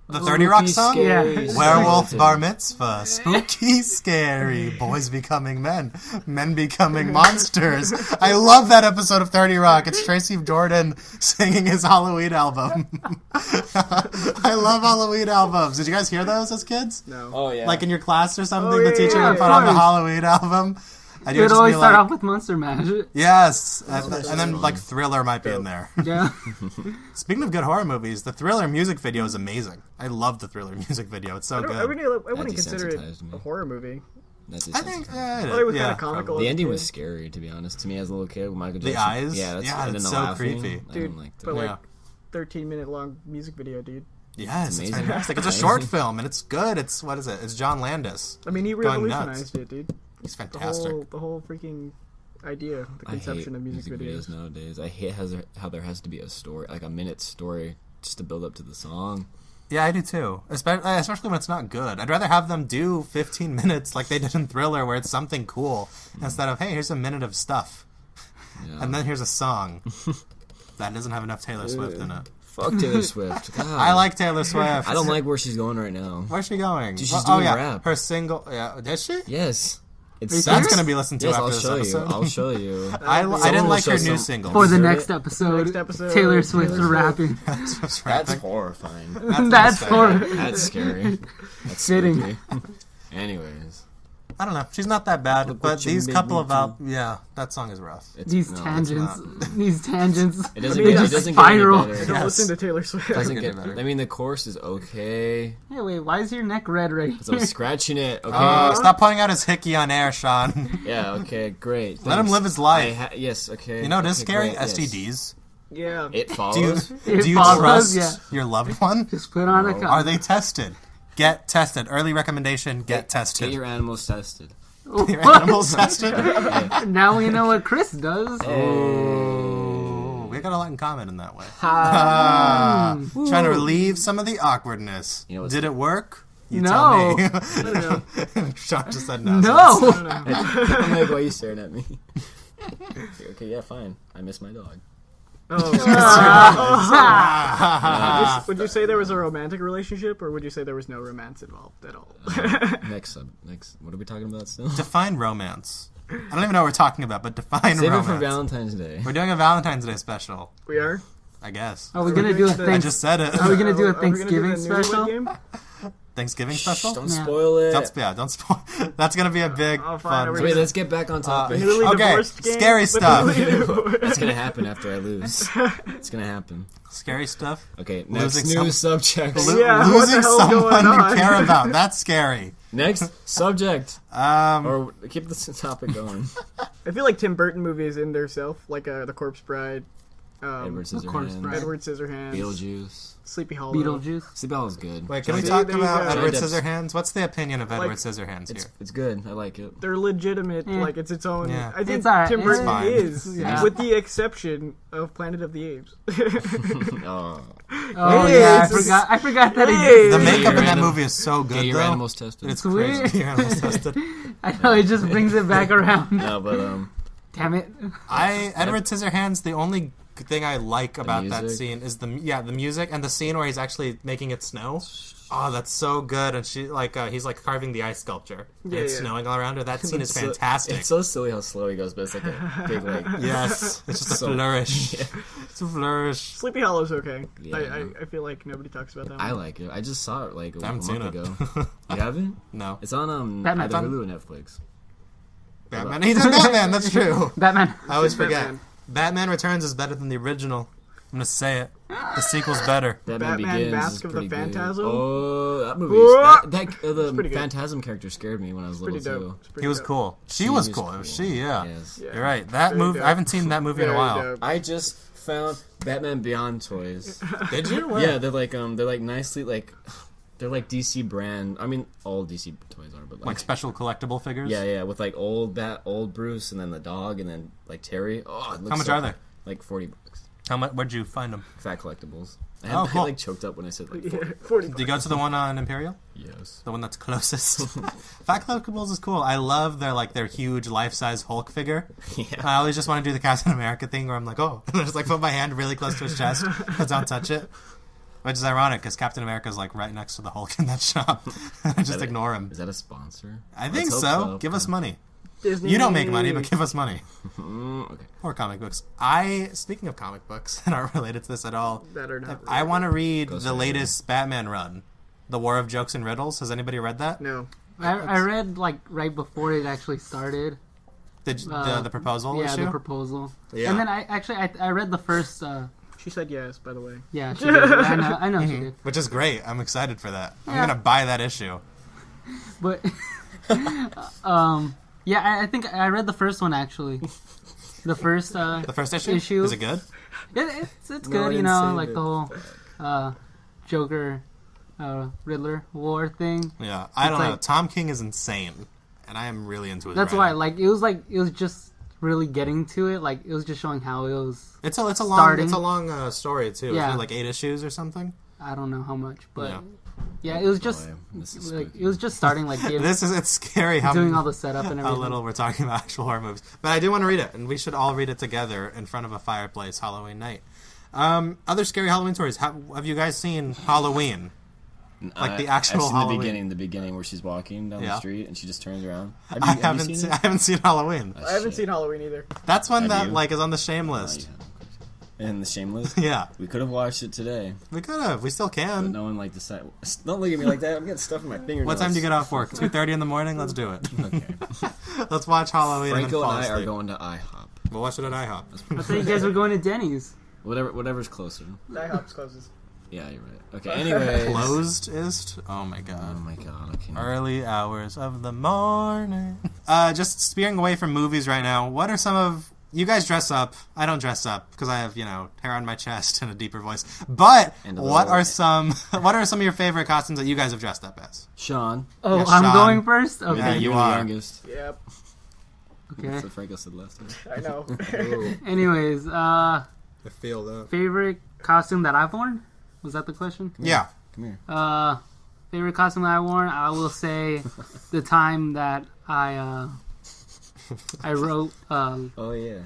S1: The 30 Rock song?
S3: Scary,
S4: Yeah.
S1: Werewolf
S3: scary.
S1: Bar Mitzvah. Spooky, scary. Boys becoming men. Men becoming monsters. I love that episode of 30 Rock. It's Tracy Jordan singing his Halloween album. I love Halloween albums. Did you guys hear those as kids?
S2: No.
S3: Oh yeah.
S1: Like in your class or something,
S2: Oh,
S1: the
S2: yeah,
S1: teacher
S2: yeah,
S1: would
S2: of
S1: put on the
S4: course.
S1: Halloween album. And
S4: It would
S1: just
S4: always
S1: be
S4: start
S1: like,
S4: off with Monster Mash.
S1: yes. And then like Thriller might be in there.
S4: Yeah.
S1: Speaking of good horror movies, the Thriller music video is amazing. I love the Thriller music video. It's so
S2: I
S1: good.
S2: wouldn't consider it
S3: desensitized me.
S2: a horror movie.
S3: That's
S1: I think
S3: desensitized.
S1: yeah,
S2: I thought it was kind
S1: yeah.
S2: of comical.
S3: The
S2: as a
S3: ending
S2: kid.
S3: was scary, to be honest. To me, as a little kid, with Michael
S1: The
S3: Jackson.
S1: eyes?
S3: Yeah,
S1: Yeah,
S3: and
S1: it's
S3: then
S1: so
S3: laughing.
S1: creepy.
S3: I
S2: Dude,
S3: didn't like that.
S2: but like
S1: Yeah.
S2: 13-minute long music video, dude.
S1: Yes, it's
S3: amazing.
S1: fantastic. It's a short film, and it's good. What is it? It's John Landis.
S2: I mean, he
S1: Going
S2: revolutionized it, dude.
S1: He's fantastic.
S2: The whole freaking idea, the conception of music videos.
S3: nowadays. I hate how there has to be a story, like a minute story, just to build up to the song.
S1: Yeah, I do too. Especially when it's not good. I'd rather have them do 15 minutes like they did in Thriller, where it's something cool, instead of, hey, here's a minute of stuff.
S3: Yeah.
S1: And then here's a song that doesn't have enough Taylor Swift in it.
S3: Fuck Taylor Swift. God.
S1: I like Taylor Swift.
S3: I don't like where she's going right now.
S1: Where's she going?
S3: Dude, she's doing
S1: yeah,
S3: rap.
S1: her single. Yeah, is she?
S3: Yes.
S1: That's going to be listened to
S3: Yes,
S1: after
S3: I'll
S1: this
S3: show
S1: episode.
S3: you. I'll show you.
S1: I didn't
S3: will
S1: like
S3: show
S1: her new
S3: some-
S1: single.
S4: For the
S3: Deserve
S4: next
S3: it.
S4: episode,
S2: Next episode,
S4: Taylor Swift's
S2: Taylor Swift.
S4: rapping.
S1: Swift's
S3: That's
S1: rapping.
S3: horrifying.
S4: That's
S1: fair.
S4: horrible.
S3: That's scary. That's
S4: Fitting.
S3: spooky. Anyways.
S1: I don't know. She's not that bad,
S3: Look
S1: but
S3: what you
S1: these
S3: made
S1: couple
S3: me
S1: of
S3: do.
S1: yeah, that song is rough.
S4: These
S3: it's
S4: tangents.
S1: not.
S4: These tangents.
S3: It doesn't,
S2: I mean,
S3: get,
S2: it
S3: it
S2: just
S3: doesn't
S4: spiral.
S3: get any
S2: Don't
S3: better.
S1: Yes.
S2: listen to Taylor Swift.
S3: Doesn't
S1: get
S3: get
S1: any better.
S3: I mean, the chorus is okay.
S4: Hey, wait, why is your neck red right
S3: So I'm
S4: here?
S3: scratching it. Okay.
S1: Stop pointing out his hickey on air, Sean.
S3: Yeah. Okay. Great.
S1: Let him
S3: thanks.
S1: live his life.
S3: Yes. Okay.
S1: You know what is
S3: okay,
S1: scary?
S3: great, yes.
S1: STDs.
S2: Yeah.
S3: It
S1: Do you,
S3: follows.
S4: It
S1: do you
S4: follows,
S1: trust
S4: yeah.
S1: your loved one?
S4: Just put on a
S3: No.
S4: condom.
S1: Are they tested? Get tested. Early recommendation, get tested.
S3: Get your animals tested.
S1: Your animals tested?
S4: Now we know what Chris does.
S1: Oh, we got a lot in common in that way.
S4: Ooh.
S1: Trying to relieve some of the awkwardness.
S3: You know what's-
S1: Did it work? You
S4: No.
S1: tell me.
S2: I don't know.
S1: Sean just said no.
S4: No.
S3: I'm like, why are you staring at me? Okay. Yeah. Fine. I miss my dog.
S2: Oh.
S1: Ah.
S2: Would you say there was a romantic relationship, or would you say there was no romance involved at all?
S3: Next. What are we talking about still?
S1: Define romance. I don't even know what we're talking about, but define
S3: Save
S1: romance.
S3: it for Valentine's Day.
S1: We're doing a Valentine's Day special,
S2: We are.
S1: I guess.
S4: Are we gonna do a
S2: I
S1: I
S4: thanks?
S1: just said it.
S4: Are we gonna do a
S2: Are we gonna do
S4: Thanksgiving
S2: the Newlywed
S4: special?
S2: Game?
S1: Thanksgiving
S3: Shh,
S1: special?
S3: don't
S4: Yeah.
S3: spoil it.
S1: Don't spoil. That's gonna be a big
S2: Oh, fine,
S1: fun.
S2: are we
S3: Wait, let's get back on topic.
S2: Newly
S1: Okay,
S2: divorced game
S1: scary
S2: with
S1: stuff.
S2: newly divorced-
S3: That's gonna happen after I lose. It's gonna happen.
S1: Scary stuff.
S3: Okay, next
S1: Losing
S3: new subject.
S2: Yeah, what the
S1: Losing
S2: hell's
S1: someone
S2: going
S1: you
S2: on?
S1: care about. That's scary.
S3: Next subject.
S1: Um,
S3: Or keep this topic going.
S2: I feel like Tim Burton movies in their self, like The Corpse Bride,
S3: Edward
S4: Corpse
S3: Scissorhands.
S4: Bride.
S2: Edward Scissorhands,
S3: Beetlejuice.
S2: Sleepy Hollow.
S4: Beetlejuice.
S3: Sleepy Hollow's good.
S1: wait, can we
S2: See,
S1: talk
S2: there you
S1: about
S2: go.
S1: Edward
S3: Johnny Depp's-
S1: Scissorhands? What's the opinion of Edward
S2: Like,
S1: Scissorhands here?
S3: It's good. I like it.
S2: They're legitimate,
S4: Eh.
S2: like it's its own.
S1: Yeah.
S2: I think
S4: It's alright.
S2: Tim
S4: It's
S2: Burton
S1: fine.
S2: is,
S4: Yeah.
S2: with the exception of Planet of the Apes.
S3: Oh.
S4: Oh
S2: Hey,
S4: yeah,
S2: it's-
S4: I forgot that
S2: Hey.
S4: existed.
S1: The
S2: Get
S1: makeup
S3: your
S1: in that
S3: anim-
S1: movie is so
S3: Get
S1: good,
S3: your
S1: though.
S3: animals tested.
S1: It's
S4: Weird.
S1: crazy. Your animals tested.
S4: I know it just brings it back around.
S3: No, but
S4: Damn it.
S1: Edward Scissorhands. The only thing I like about that
S3: music?
S1: scene is the music and the scene where he's actually making it snow. Oh, that's so good. And she he's like carving the ice sculpture. And
S2: Yeah,
S1: it's
S2: yeah.
S1: snowing all around her. That scene is
S3: It's so-
S1: fantastic.
S3: It's so silly how slow he goes, but it's like a big like.
S1: Yes, it's just a
S3: So-
S1: flourish.
S3: Yeah.
S1: It's a flourish.
S2: Sleepy Hollow's okay.
S3: Yeah.
S2: I feel like nobody talks about that one.
S3: I like it. I just saw it like a
S1: I haven't
S3: month
S1: seen it.
S3: ago. You haven't?
S1: No,
S3: It's on
S4: Batman.
S3: either Hulu or Netflix.
S1: Batman. He did Batman. That's true.
S4: Batman.
S1: I always forget.
S2: Batman.
S1: Batman Returns is better than the original. I'm gonna say it. The sequel's better.
S2: Batman
S3: Begins
S2: Mask
S3: is
S2: of the
S3: pretty good.
S2: Phantasm?
S3: Oh, that movie.
S2: Whoa!
S3: The
S2: pretty good.
S3: Phantasm character scared me when I was
S2: Pretty
S3: little
S2: dope.
S3: too.
S2: It's pretty
S1: He was
S2: dope.
S1: cool. She
S3: She
S1: was
S3: was
S1: cool. It was she, yeah.
S3: Yes.
S2: Yeah.
S1: You're right. That
S2: Very
S1: movie.
S2: dope.
S1: I haven't seen that movie in a
S2: Very
S1: while.
S2: dope.
S3: I just found Batman Beyond toys.
S1: Did you? Where?
S3: Yeah, they're like nicely like they're like DC brand. I mean, all DC toys are, but
S1: Like special collectible figures.
S3: yeah, with like old Bruce, and then the dog, and then like Terry. Oh, it looks
S1: How much
S3: so
S1: are they?
S3: Like $40.
S1: How much? Where'd you find them?
S3: Fat collectibles.
S1: Oh, cool.
S3: I like choked up when I said like
S2: Yeah,
S3: 40.
S2: 40
S1: Did you go to the one on Imperial?
S3: Yes.
S1: The one that's closest. Fat Collectibles is cool. I love their huge life-size Hulk figure.
S3: Yeah.
S1: I always just want to do the Captain America thing where I'm like, oh, and I just like put my hand really close to his chest, but don't touch it. Which is ironic because Captain America is like right next to the Hulk in that shop. I just ignore him.
S3: Is that a sponsor?
S1: I think
S3: Let's
S1: so.
S3: hope
S1: Give us money.
S2: Disney.
S1: You don't make money, but give us money.
S3: Okay.
S1: Or comic books. Speaking of comic books that aren't related to this at all,
S2: That are not.
S1: I want to read
S3: Ghost
S1: the
S3: Rider.
S1: latest Batman run, The War of Jokes and Riddles. Has anybody read that?
S2: No.
S4: I read like right before it actually started.
S1: The proposal
S4: Yeah,
S1: issue?
S4: the proposal.
S1: Yeah.
S4: And then I read the first.
S2: She said yes, by the way.
S4: Yeah, she did. I know she did.
S1: Which is great. I'm excited for that. I'm
S4: Yeah.
S1: going to buy that issue.
S4: But yeah, I think I read the first one actually. The first
S1: The first issue?
S4: Issue.
S1: Is it good?
S4: it's
S3: No, I
S4: good, you
S3: didn't
S4: know,
S3: save
S4: like
S3: it.
S4: the whole Joker, Riddler war thing.
S1: Yeah, I don't know.
S4: like-
S1: Tom King is insane, and I am really into his.
S4: That's
S1: writing.
S4: why, it was just really getting to it. Like, it was just showing how it was.
S1: It's a long story too.
S4: Yeah.
S1: Isn't it like 8 issues or something?
S4: I don't know how much, but
S1: Yeah.
S4: yeah, it was just
S3: This is
S4: like
S3: spooky.
S4: it was just starting like
S1: It's scary how
S4: doing all the setup and
S1: how
S4: everything.
S1: little we're talking about actual horror movies. But I do want to read it, and we should all read it together in front of a fireplace Halloween night. Other scary Halloween stories. Have you guys seen Halloween? Like the actual
S3: I've seen
S1: Halloween.
S3: the beginning where she's walking down
S1: Yeah.
S3: the street and she just turns around.
S1: I haven't seen Halloween.
S3: Oh,
S2: I haven't
S3: shit.
S2: seen Halloween either.
S1: That's one
S3: Have
S1: that
S3: you?
S1: like is on the
S3: Oh,
S1: shame
S3: you
S1: list.
S3: have, of course. And the Shameless.
S1: Yeah,
S3: We could have watched it today,
S1: we could have. We still
S3: but
S1: can.
S3: no one decided. Don't look at me like that. I'm getting stuff in my fingernails.
S1: What time do you get off work? 2:30 in the morning. Let's do it.
S3: Okay.
S1: Let's watch Halloween
S3: Franco
S1: and
S3: and
S1: then fall
S3: I are
S1: asleep.
S3: going to IHOP.
S1: We'll watch it at IHOP.
S4: I thought you guys were going to Denny's.
S3: Whatever's closer.
S2: IHOP's closes.
S3: Yeah, you're right. Okay. Anyway.
S1: Closed-ist? Oh my
S3: Oh
S1: god.
S3: my god. Okay.
S1: Early hours of the morning. Just steering away from movies right now. What are some of... You guys dress up. I don't dress up because I have, hair on my chest and a deeper voice. But
S3: And a
S1: what
S3: little-
S1: are some of your favorite costumes that you guys have dressed up as?
S3: Sean.
S4: Oh,
S1: Yes,
S4: I'm
S1: Sean.
S4: going first. Okay.
S1: Yeah, you
S3: You're
S1: are.
S3: the youngest.
S2: Yep,
S4: Okay.
S3: That's what Franco said last time.
S2: I know.
S4: Anyways,
S1: I feel that.
S4: favorite costume that I've worn? Was that the question?
S1: Yeah.
S3: Come here.
S4: Favorite costume that I worn? I will say the time that I wrote.
S3: Oh yeah.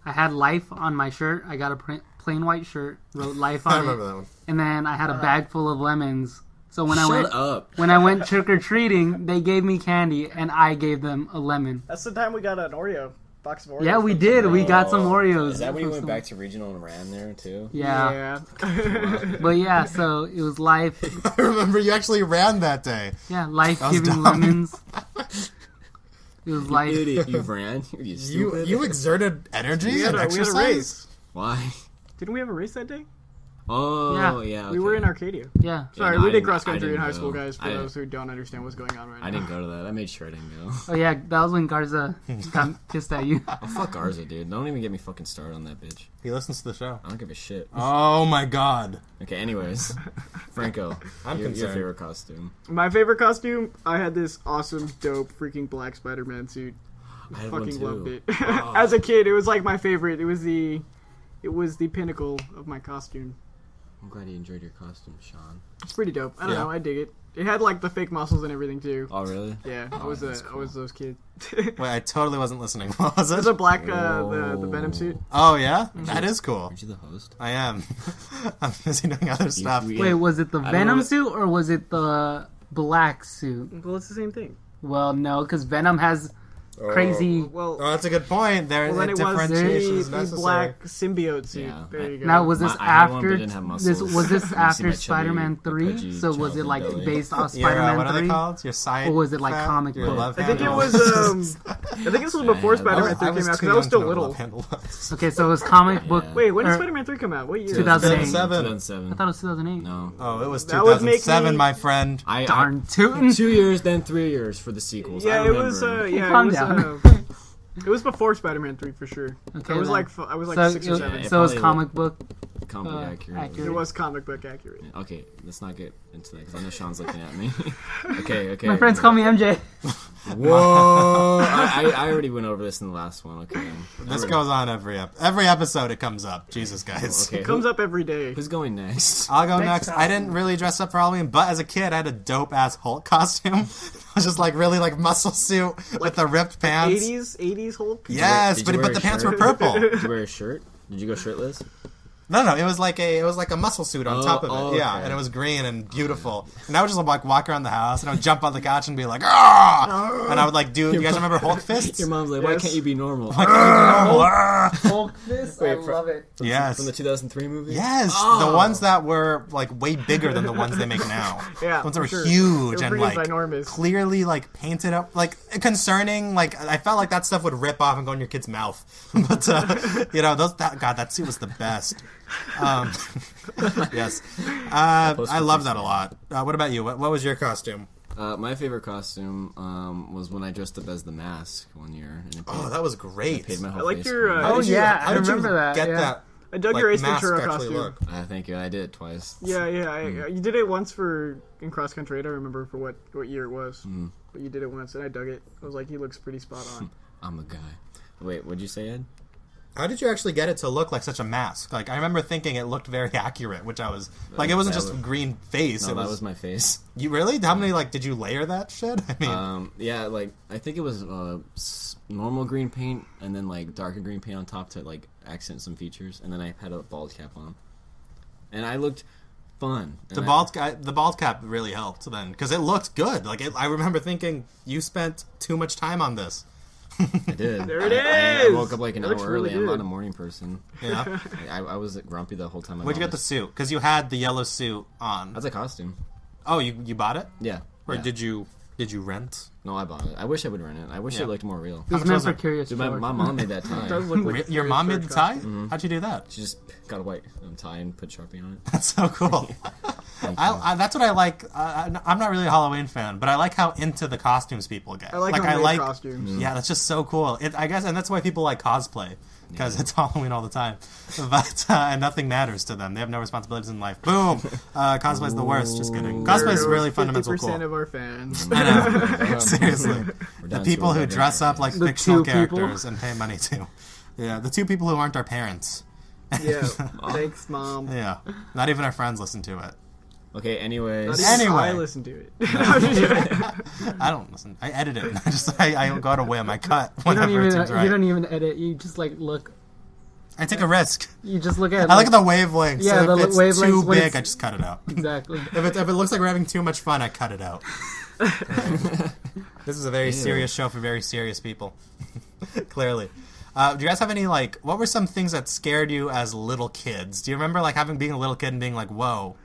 S4: I had life on my shirt. I got a plain white shirt. Wrote life
S1: I
S4: on
S1: remember
S4: it,
S1: that one.
S4: and then I had a bag full of lemons. So when
S3: Shut up.
S4: I went trick or treating, they gave me candy, and I gave them a lemon.
S2: That's the time we got an Oreo box of Oreos.
S4: Yeah, we did. We got some Oreos.
S3: Is that when you
S4: from
S3: went
S4: some-
S3: back to regional and ran there too?
S4: Yeah.
S2: Yeah.
S4: But yeah, so it was life.
S1: I remember you actually ran that day.
S4: Yeah, life
S1: That was
S4: giving
S1: dumb.
S4: lemons. It was life.
S3: Idiot, you ran. You stupid.
S1: You exerted energy
S2: we had
S1: and
S2: a
S1: exercise.
S2: race.
S3: Why?
S2: Didn't we have a race that day?
S3: Oh yeah.
S2: We were in
S3: okay.
S2: Arcadia.
S4: Yeah.
S2: Sorry,
S3: no,
S2: we
S3: I
S2: did
S3: didn't-
S2: cross
S3: I
S2: country in
S3: didn't
S2: high
S3: go.
S2: school, guys. For
S3: I
S2: those who don't understand what's going on right now.
S3: I didn't go to that. I made sure I didn't go.
S4: Oh yeah, that was when Garza got pissed at you.
S3: Oh fuck Garza, dude. Don't even get me fucking started on that bitch.
S1: He listens to the show.
S3: I don't give a shit.
S1: Oh my god.
S3: Okay, anyways. Franco,
S1: I'm
S3: your
S1: concerned.
S3: favorite costume.
S2: My favorite costume, I had this awesome, dope, freaking black Spider-Man suit.
S3: I had one
S2: Fucking
S3: too.
S2: loved it.
S3: Oh.
S2: As a kid, it was like my favorite. It was the pinnacle of my costume.
S3: I'm glad you enjoyed your costume, Sean.
S2: It's pretty dope. I don't
S1: Yeah.
S2: know. I dig it. It had like the fake muscles and everything too.
S3: Oh really?
S2: Yeah,
S3: Oh, that's
S2: I
S3: cool.
S2: was those kids.
S1: Wait, I totally wasn't listening. What was
S2: It
S1: it?
S2: was a black the Venom suit.
S1: Oh yeah, that is cool.
S3: Aren't you the host?
S1: I am. I'm busy doing other stuff.
S3: we-
S4: Wait, was it the
S3: I don't
S4: Venom
S3: know-
S4: suit or was it the black suit?
S2: Well, it's the same thing.
S4: Well, no, because Venom has crazy.
S2: Well,
S1: Oh, that's a good point. There,
S2: well then it was
S1: differentiation is
S2: the
S1: necessary.
S2: black symbiote suit.
S3: Yeah.
S2: There you go.
S4: Now, was this
S3: I had one, but
S4: after?
S3: it didn't have
S4: This
S3: muscles.
S4: was this
S3: You see
S4: after
S3: my chubby,
S4: Spider-Man 3?
S3: pudgy
S4: So was it
S3: childhood
S4: like
S3: belly.
S4: based off
S1: Your,
S4: Spider-Man
S1: what are
S4: 3?
S1: they called? Your side.
S4: Or was it like
S1: fat?
S4: comic
S1: Your
S4: book?
S1: love
S2: I think it
S1: handle?
S2: was. I think this was before
S3: Yeah,
S2: Spider-Man 3
S1: I was
S2: came out
S1: too
S2: because I was
S1: young
S2: still
S1: to know what
S2: little.
S1: love handle was.
S4: Okay, so it was comic book.
S3: Yeah.
S2: Wait, when did
S4: or-
S2: Spider-Man 3 come out? What year?
S4: 2008.
S3: 2007.
S4: I thought it was 2008.
S3: No.
S1: Oh, it was
S2: That would make
S1: 2007,
S2: me-
S1: my friend.
S4: Darn tootin'.
S3: 2 years, then 3 years for the sequels.
S2: Yeah,
S3: I
S2: it was.
S3: remember.
S2: Yeah,
S4: Calm
S2: it was.
S4: down.
S2: It was before Spider-Man 3 for sure.
S4: Okay,
S2: I was
S4: then.
S2: like I was like
S4: So,
S2: 6 or 7.
S3: it
S4: so it was
S3: probably
S4: comic book.
S3: Comic accurate.
S4: accurate.
S2: It was comic book accurate.
S3: Okay, let's not get into that because I know Sean's looking at me. okay.
S4: My friends call me MJ.
S3: Whoa! I already went over this in the last one. Okay.
S1: This goes on every episode. It comes up. Jesus, guys.
S3: Okay.
S2: It comes up every day.
S3: Who's going next?
S1: I'll go
S2: Next
S1: next. I didn't really dress up for Halloween, but as a kid, I had a dope ass Hulk costume. It was just like really like muscle suit with the ripped pants.
S2: 80s Hulk.
S1: Yes,
S3: Did you
S1: but
S3: wear
S1: the
S3: a
S1: pants
S3: shirt?
S1: were purple.
S3: Did you wear a shirt? Did you go shirtless?
S1: No, it was like a muscle suit on top of it. Yeah,
S3: okay.
S1: and it was green and beautiful. And I would just like walk around the house and I would jump on the couch and be like, ah! And I would like do. You guys remember Hulk fists?
S3: Your mom's like, why
S2: Yes.
S3: can't you be normal?
S4: Hulk this. I
S3: Wait, for-
S4: love it.
S1: Yes.
S3: From the 2003 movie?
S1: Yes,
S3: Oh.
S1: the ones that were like way bigger than the ones they make now.
S2: Yeah,
S1: the ones that were
S2: for sure.
S1: huge
S2: They
S1: and
S2: were
S1: like
S2: ginormous.
S1: clearly like painted up, like concerning. Like I felt like that stuff would rip off and go in your kid's mouth. But that suit was the best. Yes, I love that a lot. What about you? What was your costume?
S3: My favorite costume was when I dressed up as the Mask one year. And
S1: Oh, that was great.
S3: paid my whole
S2: I like
S3: face
S2: your,
S3: for it.
S2: How
S4: Oh
S2: did you-
S4: yeah,
S1: How
S4: I
S1: did you
S4: remember that.
S1: Get
S4: yeah.
S1: that?
S2: I dug your Ace
S1: mask
S2: Ventura
S1: actually
S2: costume.
S1: look?
S3: Thank you. I did it twice.
S2: Yeah. You did it once in cross country. I don't remember for what year it was, but you did it once, and I dug it. I was like, he looks pretty spot on.
S3: I'm a guy. Wait, what'd you say, Ed?
S1: How did you actually get it to look like such a mask? Like, I remember thinking it looked very accurate, which I was... Like, it wasn't just a green face.
S3: No,
S1: that
S3: was my face.
S1: You really? How many, like, did you layer that shit? I mean...
S3: yeah, like, I think it was normal green paint, and then, like, darker green paint on top to, like, accent some features, and then I had a bald cap on. And I looked fun.
S1: The bald cap really helped then, because it looked good. Like, I remember thinking, you spent too much time on this.
S3: I did.
S2: There it
S3: I
S2: is!
S3: woke up like an hour early.
S2: Really
S3: I'm not a morning person.
S1: Yeah.
S3: I was grumpy the whole time.
S1: Where'd you get the suit? Because you had the yellow suit on.
S3: That's a costume.
S1: Oh, you bought it?
S3: Yeah.
S1: Or
S3: yeah.
S1: did you rent?
S3: No, I bought it. I wish I would rent it. I wish it looked more real.
S4: It was
S1: much
S4: meant
S1: was
S4: for
S1: it?
S4: curious.
S3: Dude, my mom made that tie.
S2: It does look like
S1: Your mom made the tie? How'd you do that?
S3: She just got a white tie and put Sharpie on it.
S1: That's so cool. That's what I like. I'm not really a Halloween fan, but I like how into the costumes people get.
S2: I like homemade costumes.
S1: Yeah, that's just so cool. I guess, and that's why people like cosplay, because it's Halloween all the time. But and nothing matters to them. They have no responsibilities in life. Boom. Cosplay's the worst. Just kidding. Cosplay's really fundamental cool.
S2: 50% of our fans.
S1: I know. Seriously. The people who dress up like
S4: The
S1: fictional
S4: 2 people.
S1: characters and pay money to. Yeah, the 2 people who aren't our parents.
S2: Yeah. Thanks, Mom.
S1: Yeah. Not even our friends listen to it.
S3: Okay, anyways.
S2: Not even
S1: Anyway.
S2: I listen to it.
S1: I don't listen. I edit it. I go to whim. I cut whenever it seems right.
S4: You don't even edit. You just like look.
S1: I take a risk.
S4: You just look at it.
S1: I look at the wavelengths.
S4: Yeah,
S1: So
S4: the
S1: if it's
S4: wavelengths
S1: too
S4: when
S1: big,
S4: it's-
S1: I just cut it out.
S4: Exactly.
S1: If it looks like we're having too much fun, I cut it out. This is a very serious show for very serious people. Clearly. Do you guys have any, like, what were some things that scared you as little kids? Do you remember, like, being a little kid and being like, whoa,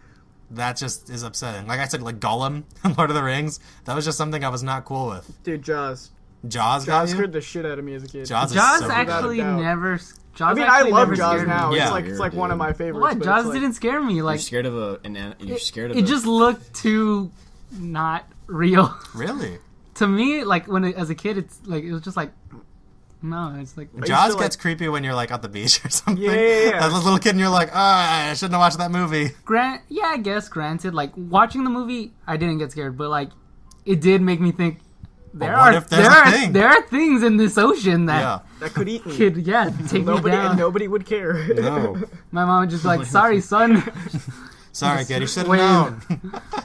S1: that just is upsetting? Like I said, like Gollum in Lord of the Rings, that was just something I was not cool with.
S2: Dude, Jaws.
S1: Jaws got you?
S2: scared the shit out of me as a kid.
S1: Jaws
S4: Jaws
S1: is so
S4: actually
S2: Without a doubt.
S4: never. Jaws
S2: I mean, I
S4: actually
S2: love
S4: never
S2: Jaws
S4: scared
S2: now.
S4: Me.
S1: Yeah.
S2: It's like one of my favorites.
S4: What?
S2: but
S4: Jaws
S2: it's like,
S4: didn't scare me. Like
S3: You're scared of you're scared of
S4: it just looked too not real.
S1: Really?
S4: To me, like as a kid, it's like it was just like no, it's like
S1: Jaws
S2: to,
S1: gets creepy when you're like at the beach or something.
S2: Yeah.
S1: As a little kid and you're like, I shouldn't have watched that movie.
S4: yeah, I guess granted, like watching the movie, I didn't get scared, but like it did make me think
S1: what if there's a thing?
S4: there are things in this ocean that
S1: Yeah.
S2: that could eat me.
S4: could take me down.
S2: Nobody would care.
S1: No.
S4: My mom would just be like, sorry, son.
S1: Sorry, kid, you should have
S4: Wave.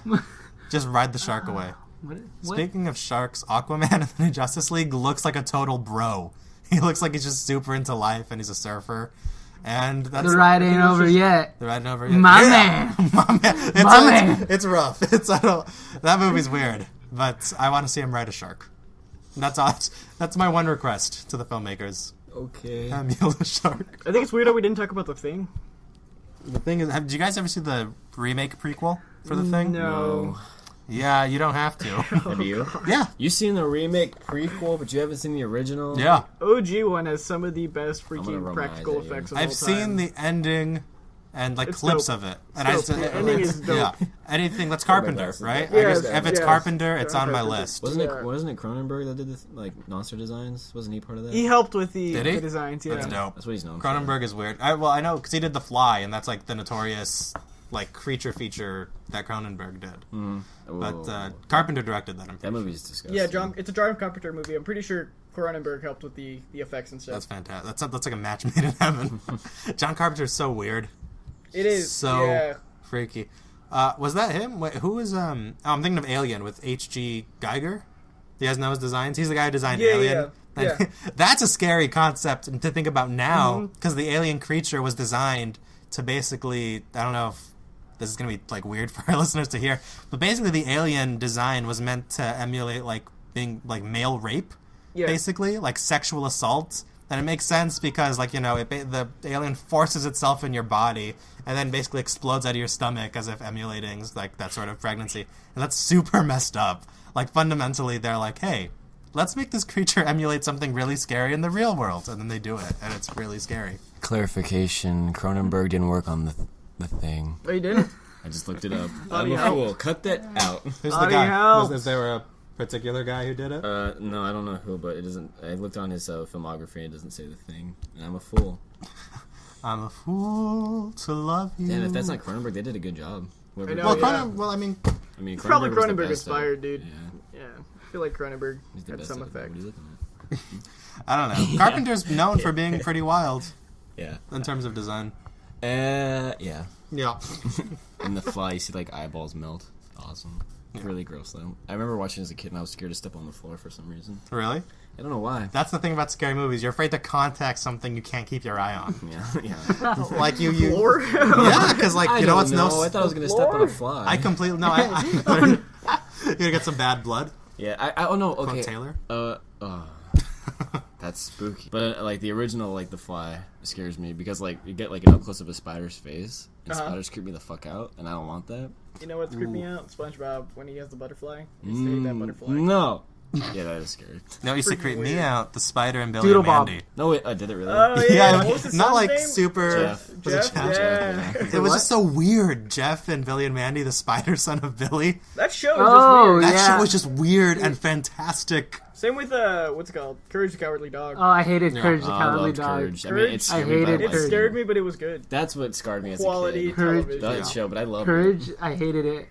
S1: known. Just ride the shark away.
S4: What?
S1: Speaking of sharks, Aquaman in the new Justice League looks like a total bro. He looks like he's just super into life and he's a surfer. And that's
S4: The ride ain't over yet.
S1: the ride over yet.
S4: My
S1: Yeah.
S4: man.
S1: My man.
S4: Man.
S1: It's rough. That movie's weird, but I want to see him ride a shark. That's all. That's my one request to the filmmakers.
S3: Okay.
S1: Emil the shark.
S2: I think it's weird that we didn't talk about The Thing.
S1: The thing is, did you guys ever see the remake prequel for The Thing?
S2: No.
S1: Yeah, you don't have to.
S3: Have you?
S1: Yeah.
S3: You seen the remake prequel, but you haven't seen the original?
S1: Yeah.
S2: OG one has some of the best
S3: gonna
S2: freaking
S3: roll my
S2: practical
S3: eyes at you.
S2: effects of all
S1: I've
S2: time.
S1: seen the ending and like
S2: It's
S1: clips
S2: dope.
S1: of it,
S2: It's
S1: and
S2: dope. The ending is dope.
S1: Yeah, anything that's Carpenter,
S3: glasses.
S1: right?
S2: Yeah,
S1: I guess
S2: yeah,
S1: if it's
S2: yeah.
S1: Carpenter, it's on my
S2: Carpenter.
S1: list.
S3: Wasn't
S2: Yeah.
S3: it Cronenberg that did the like monster designs? Wasn't he part of that?
S2: He helped with the
S1: Did he?
S2: designs. Yeah.
S1: That's dope.
S3: That's what he's known
S1: Cronenberg is weird. I know because he did The Fly, and that's like the notorious like creature feature that Cronenberg did.
S3: for.
S1: But Carpenter directed that. I'm
S3: that
S1: pretty sure.
S3: movie's disgusting.
S2: Yeah, it's a John Carpenter movie. I'm pretty sure Cronenberg helped with the effects and stuff.
S1: That's fantastic. That's like a match made in heaven. John Carpenter is so weird.
S2: It is
S1: So
S2: yeah.
S1: freaky. Was that him? Wait, who was I'm thinking of Alien with H.G. Geiger. You guys know his designs? He's the guy who designed
S2: Yeah,
S1: Alien.
S2: yeah.
S1: That's a scary concept to think about now, because the alien creature was designed to basically, I don't know if this is going to be like weird for our listeners to hear, but basically the alien design was meant to emulate like being like male rape,
S2: Yeah.
S1: basically, like sexual assault. And it makes sense because, like, you know, the alien forces itself in your body and then basically explodes out of your stomach as if emulating, like, that sort of pregnancy. And that's super messed up. Like, fundamentally, they're like, hey, let's make this creature emulate something really scary in the real world. And then they do it, and it's really scary.
S3: Clarification: Cronenberg didn't work on the thing.
S2: Oh, you didn't?
S3: I just looked it up.
S2: Bloody
S3: I'm a
S2: hell.
S3: fool. Cut that out.
S1: Who's the
S2: Bloody
S1: guy?
S2: hell.
S1: Is there a particular guy who did it?
S3: No, I don't know who, but it doesn't. I looked on his filmography. It doesn't say the thing, and I'm a fool.
S1: I'm a fool to love you.
S3: Damn, if that's not Cronenberg, they did a good job.
S2: I know,
S1: Well,
S2: yeah.
S1: I mean,
S3: Cronenberg
S2: Probably
S3: was the
S2: Cronenberg
S3: best
S2: inspired,
S3: at-
S2: dude.
S3: Yeah,
S2: Yeah, I feel like Cronenberg
S3: he's the
S2: had
S3: best
S2: some
S3: at it.
S2: effect.
S3: What are you looking at?
S1: I don't know. Carpenter's known for being pretty wild
S3: Yeah.
S1: in terms of design.
S3: Yeah.
S1: Yeah.
S3: In The Fly, you see like eyeballs melt. Awesome. Really gross though. I remember watching as a kid and I was scared to step on the floor for some reason.
S1: Really?
S3: I don't know why.
S1: That's the thing about scary movies. You're afraid to contact something you can't keep your eye on.
S3: Yeah.
S1: Like you.
S2: Floor?
S1: Yeah, because like
S3: I
S1: you know
S3: don't
S1: what's
S3: know.
S1: no.
S3: I thought I was gonna step on a fly.
S1: I completely no. You're gonna get some bad blood.
S3: Yeah. I oh no.
S1: Quote
S3: Okay.
S1: Taylor.
S3: That's spooky. But like the original, like The Fly, scares me because like you get like an up close of a spider's face, and spiders creep me the fuck out, and I don't want that.
S2: You know what's creeping me out? SpongeBob when he has the butterfly. He stayed that butterfly.
S3: No. Yeah, that is scary.
S1: No, it used to
S2: Freaking
S1: creep me
S2: weird.
S1: out. The spider and Billy
S4: Doodle
S1: and
S4: Bob.
S1: Mandy.
S3: No, wait. Did it really?
S2: Oh yeah,
S1: Yeah,
S2: what was his
S1: not
S2: son's
S1: like
S2: name?
S1: super.
S3: Jeff.
S1: Was it Jeff?
S2: Yeah.
S1: It was just so weird. Jeff and Billy and Mandy, the spider son of Billy.
S2: That show is
S4: Oh,
S2: just weird.
S1: That
S4: Yeah.
S1: shit was just weird and fantastic.
S2: Same with what's it called? Courage the Cowardly Dog.
S4: Oh, I hated Courage the
S3: I
S4: Cowardly
S3: loved
S4: Dog.
S3: Courage. I mean, it scared
S4: I
S3: me, but
S4: hated
S2: it
S3: liked
S2: scared me, but it was good.
S3: That's what scarred me as
S2: Quality
S3: a kid.
S4: Courage.
S2: television.
S3: That show, but I love it.
S4: Courage, I hated it.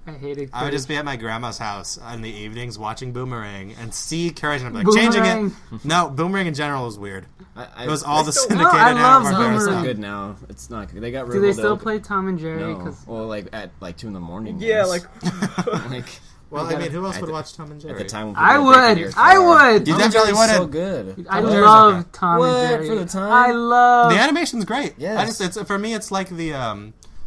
S4: I hated Courage.
S1: I would just be at my grandma's house in the evenings watching Boomerang and see Courage and I'd be like, changing
S4: Boomerang.
S1: it. No, Boomerang in general was weird.
S3: I
S1: It was all the
S2: still-
S1: syndicated
S4: No, I love
S1: Hanna-Barbera
S3: It's
S1: stuff.
S3: not good now. It's not good. They got rid
S4: Do
S3: of
S4: they
S3: all the
S4: still
S3: old-
S4: play Tom and Jerry?
S3: No.
S4: 'Cause
S3: Well, like at like 2 a.m.
S2: Yeah,
S3: yes.
S2: like
S3: like
S1: Well, I mean, who else
S3: At
S1: would
S3: the-
S1: watch Tom and Jerry?
S3: at the time when
S4: I
S3: people were breaking
S4: would.
S3: your
S4: I
S3: car.
S4: would.
S1: You
S3: Tom and
S1: definitely
S3: Jerry's so
S1: wouldn't.
S3: good.
S4: I
S1: Tom and Jerry's
S4: love
S1: okay.
S4: Tom
S3: What?
S4: and Jerry.
S3: For the time?
S4: I love.
S1: The animation's great.
S3: Yes.
S1: I just it's for me it's like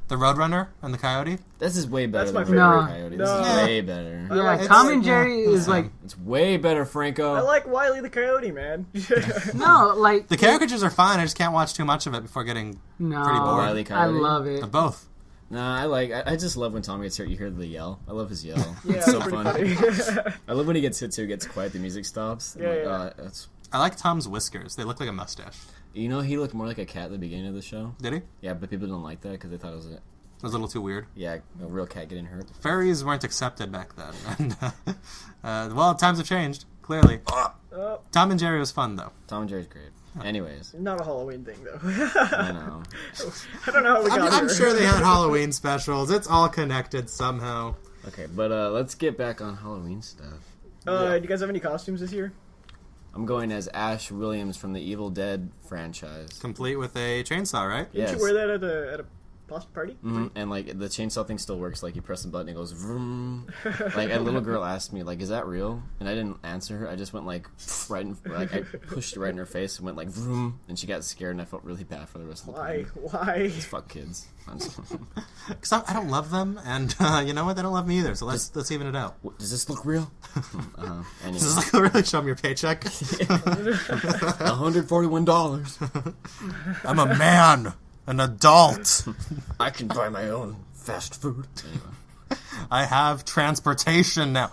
S1: the Roadrunner and the Coyote.
S3: This is way better
S2: That's my
S3: than
S2: favorite.
S3: Red Coyote. This
S2: No.
S3: is way better.
S2: I
S4: Yeah,
S2: like-
S4: Tom
S2: it's
S4: and
S2: like-
S4: Jerry is like
S3: It's way better, Franco.
S2: I like Wile E. the Coyote, man.
S4: no, like
S1: The caricatures are fine. I just can't watch too much of it before getting
S4: no.
S1: pretty bored.
S3: Wile E.
S4: I
S3: Coyote?
S4: love it.
S1: both.
S3: Nah, I just love when Tom gets hurt. You hear the yell. I love his yell.
S2: Yeah,
S3: it's so
S2: pretty
S3: funny.
S2: funny.
S3: I love when he gets hit too. It gets quiet. The music stops.
S2: Yeah,
S3: I'm like,
S2: yeah.
S3: That's.
S1: I like Tom's whiskers. They look like a mustache.
S3: You know, he looked more like a cat at the beginning of the show.
S1: Did he? It
S3: Yeah, but people don't like that because they thought it was
S1: was a little too weird.
S3: a real cat getting hurt.
S1: Furries weren't accepted back then. And, well, times have changed, clearly.
S2: Oh,
S1: Tom and Jerry was fun, though.
S3: Tom and Jerry's great. Anyways,
S2: not a Halloween thing, though.
S3: I know.
S2: I don't know how we got
S1: I'm
S2: here.
S1: sure they had Halloween specials. It's all connected somehow.
S3: Okay, but let's get back on Halloween stuff.
S2: Do you guys have any costumes this year?
S3: I'm going as Ash Williams from the Evil Dead franchise.
S1: Complete with a chainsaw, right?
S2: Didn't
S3: Yes.
S2: you wear that at a party?
S3: Mhm, and like the chainsaw thing still works. Like you press the button, it goes vroom. Like a little girl asked me, like, "Is that real?" And I didn't answer her. I just went like right, like I pushed it right in her face and went like vroom, and she got scared, and I felt really bad for the rest of the
S2: Why?
S3: party.
S2: Why?
S3: Fuck kids.
S1: Because I don't love them, and you know what? They don't love me either. So let's even it out.
S3: What, does this look real? Anyway,
S1: Does this like really show me your paycheck?
S3: $141.
S1: I'm a man, an adult.
S3: I can buy my own fast food. Anyway.
S1: I have transportation now.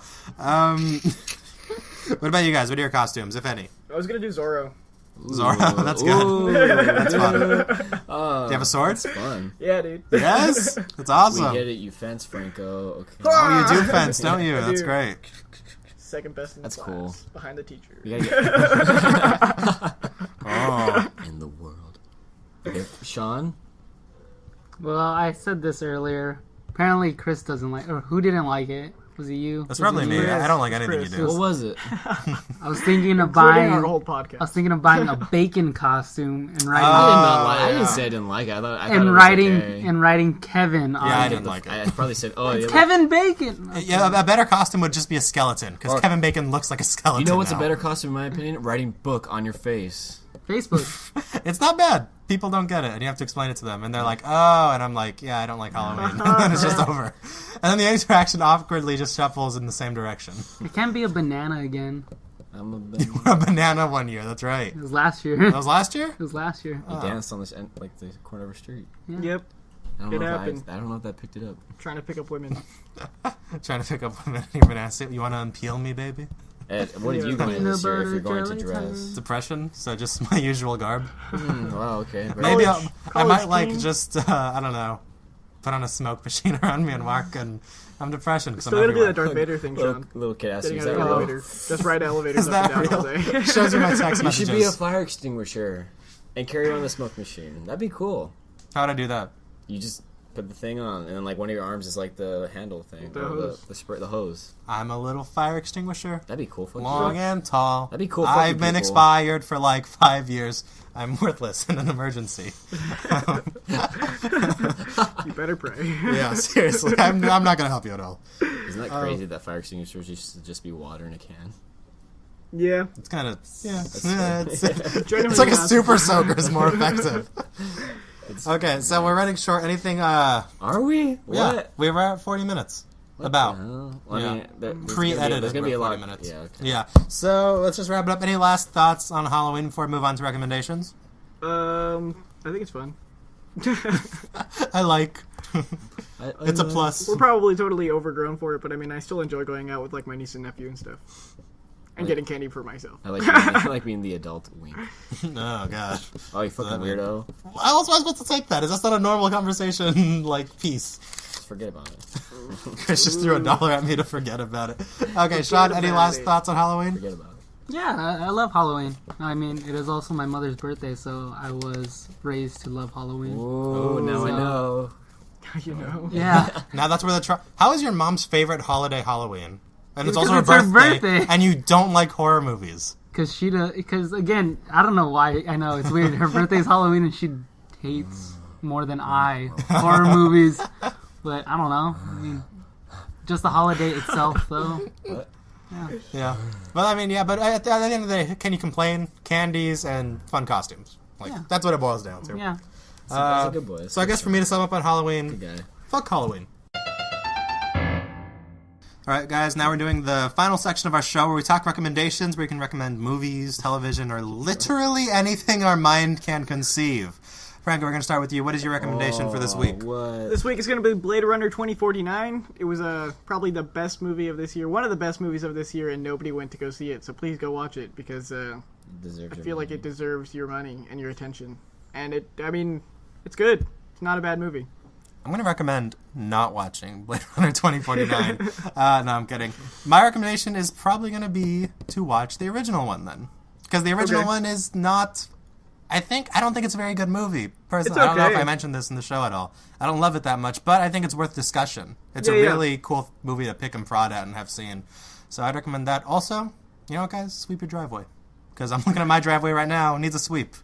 S1: What about you guys? What are your costumes, if any?
S2: I was gonna do Zorro.
S1: Zorro, that's good.
S3: Ooh,
S1: That's fun. Do you have a sword?
S3: fun.
S1: Oh,
S2: Yeah, dude.
S1: Yes, that's
S3: We
S1: awesome.
S3: get it, you fence, Franco. Okay.
S1: Oh, you do fence, don't you?
S2: I
S1: That's
S2: do.
S1: great.
S2: Second best in the
S3: That's
S2: class,
S3: cool.
S2: behind the teacher.
S3: We gotta get
S1: Oh,
S3: in the world. Okay, Sean?
S4: Well, I said this earlier. Apparently, Chris doesn't like, or who didn't like it? Was it you?
S1: that's
S4: Was it
S1: probably
S4: you?
S1: me. I don't like anything you
S2: Chris.
S1: do.
S3: What was it?
S4: I was thinking of
S2: Including
S4: buying.
S2: our whole
S4: I
S2: podcast.
S4: was thinking of buying a bacon costume and writing
S3: I did not
S1: Oh,
S3: like. I didn't
S1: yeah.
S3: say I didn't like it. I thought it
S4: and
S3: was
S4: writing
S3: okay.
S4: and writing Kevin on
S1: Yeah, I
S4: it.
S1: didn't like it.
S3: I probably said, "Oh, yeah."
S4: Kevin Bacon.
S1: Yeah, a better costume would just be a skeleton, because
S3: Or-
S1: Kevin Bacon looks like a skeleton.
S3: You know what's
S1: now.
S3: a better costume in my opinion? Writing book on your face.
S4: Facebook.
S1: It's not bad. People don't get it, and you have to explain it to them, and they're like, "Oh," and I'm like, "Yeah, I don't like Halloween," and then it's just over. And then the interaction awkwardly just shuffles in the same direction.
S4: It can't be a banana again.
S3: I'm a
S1: You were a banana one year. That's right.
S4: It was last year.
S1: That was last year.
S4: It was last year.
S3: He danced on this end, like the corner of a street.
S2: Yep.
S3: I don't
S2: It
S3: know.
S2: happened.
S3: I don't know if that picked it up.
S2: Trying to pick up women.
S1: Trying to pick up women. Even ask it. You want to unpeel me, baby?
S3: Ed, what are
S2: Yeah.
S3: you going
S4: Peanut
S3: this year if
S4: butter
S3: you're going to
S4: jelly
S3: dress?
S1: Depression. So just my usual garb.
S3: Wow. Okay. Very-
S1: Maybe I
S2: College
S1: might like
S2: teen.
S1: just I don't know, put on a smoke machine around me and walk, and I'm depression because I'm
S2: Still gotta do that
S1: everywhere.
S2: Darth Vader thing,
S3: little,
S2: Sean.
S3: little kid asked you,
S2: Getting
S3: "Is
S2: out
S3: that
S2: of the
S3: real?"
S2: elevator. Just ride elevators
S1: Is
S2: up
S1: that
S2: and down all
S1: real?
S2: day.
S1: Shows you my text
S3: You
S1: messages.
S3: should be a fire extinguisher. and carry around the smoke machine. That'd be cool.
S1: How'd I do that?
S3: You just put the thing on, and then like one of your arms is like the handle thing, the hose.
S1: I'm a little fire extinguisher.
S3: That'd be cool.
S1: Long and tall.
S3: That'd be cool.
S1: I've been expired for like 5 years. I'm worthless in an emergency.
S2: You better pray.
S1: Yeah, seriously. I'm not going to help you at all.
S3: Isn't that crazy that fire extinguishers used to just be water in a can?
S2: Yeah.
S1: It's kind of, it's
S2: It's
S1: like a super soaker is more effective. Okay, so we're running short. Anything,
S3: Are we?
S1: Yeah,
S3: What?
S1: we were at 40 minutes. About.
S3: Well,
S1: Yeah.
S3: I mean, there's
S1: Pre-edited.
S3: There's going to be a lot
S1: of minutes.
S3: Yeah, okay.
S1: Yeah. So let's just wrap it up. Any last thoughts on Halloween before we move on to recommendations?
S2: I think it's fun.
S1: I like. It's a
S3: like-
S1: plus.
S2: We're probably totally overgrown for it, but I mean, I still enjoy going out with like my niece and nephew and stuff, and getting candy for myself.
S3: I like being the adult wink.
S1: Oh god.
S3: Oh, you fucking weirdo.
S1: How else am I supposed to take that? Is that not a normal conversation like piece?
S3: Just forget about it.
S1: Chris just threw $1 at me to forget about it. Okay, Sean, any last thoughts on Halloween?
S3: Forget about it.
S4: Yeah, I love Halloween. I mean, it is also my mother's birthday, so I was raised to love Halloween.
S3: Oh, now I know.
S2: You know.
S4: Yeah.
S1: Now that's where How is your mom's favorite holiday Halloween? And it's
S4: Because
S1: also
S4: it's
S1: her
S4: her
S1: birthday,
S4: birthday.
S1: and you don't like horror movies.
S4: Because again, I don't know why. I know it's weird. Her birthday's Halloween, and she hates more than I horror movies. But I don't know. I mean, just the holiday itself, though.
S3: What?
S1: Yeah. But I mean, yeah, but at the end of the day, can you complain? Candies and fun costumes. That's what it boils down to.
S4: Yeah.
S3: That's a good boy.
S1: So I guess for me to sum up on Halloween,
S3: Good guy.
S1: fuck Halloween. Alright guys, now we're doing the final section of our show where we talk recommendations, where you can recommend movies, television, or literally anything our mind can conceive. Franco, we're going to start with you. What is your recommendation for this week?
S3: What?
S2: This week is going to be Blade Runner 2049. It was probably the best movie of this year, one of the best movies of this year, and nobody went to go see it. So please go watch it because I feel like it deserves your money and your attention. And it's good. It's not a bad movie.
S1: I'm going to recommend not watching Blade Runner 2049. No, I'm kidding. My recommendation is probably going to be to watch the original one then. Because the original one is not... I don't think it's a very good movie. Personally, I don't know if I mentioned this in the show at all. I don't love it that much, but I think it's worth discussion. It's a really cool movie to pick and prod at and have seen. So I'd recommend that. Also, you know what, guys? Sweep your driveway. Because I'm looking at my driveway right now. It needs a sweep.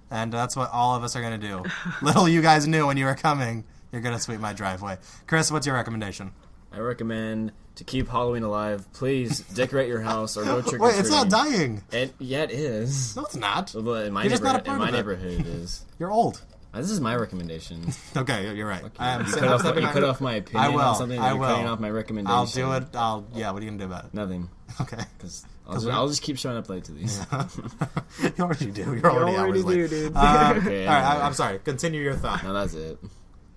S1: And that's what all of us are going to do. Little you guys knew when you were coming, you're going to sweep my driveway. Chris, what's your recommendation?
S3: I recommend to keep Halloween alive. Please decorate your house or go trick or treating.
S1: Wait, it's not dying.
S3: Yeah, it is.
S1: No, it's not.
S3: Well, in my
S1: You're just not a part of it.
S3: neighborhood, it is.
S1: You're old.
S3: This is my recommendation.
S1: Okay, you're right.
S3: You cut off my opinion on something.
S1: I
S3: You're
S1: will.
S3: cutting off my recommendation.
S1: I'll do it. Yeah, what are you going to do about it?
S3: Nothing.
S1: Okay.
S3: Because I'll just keep showing up late to these.
S1: You already do. You're already hours late.
S2: Dude.
S3: Okay,
S1: all right, I'm sorry. Continue your thought.
S3: No, that's it.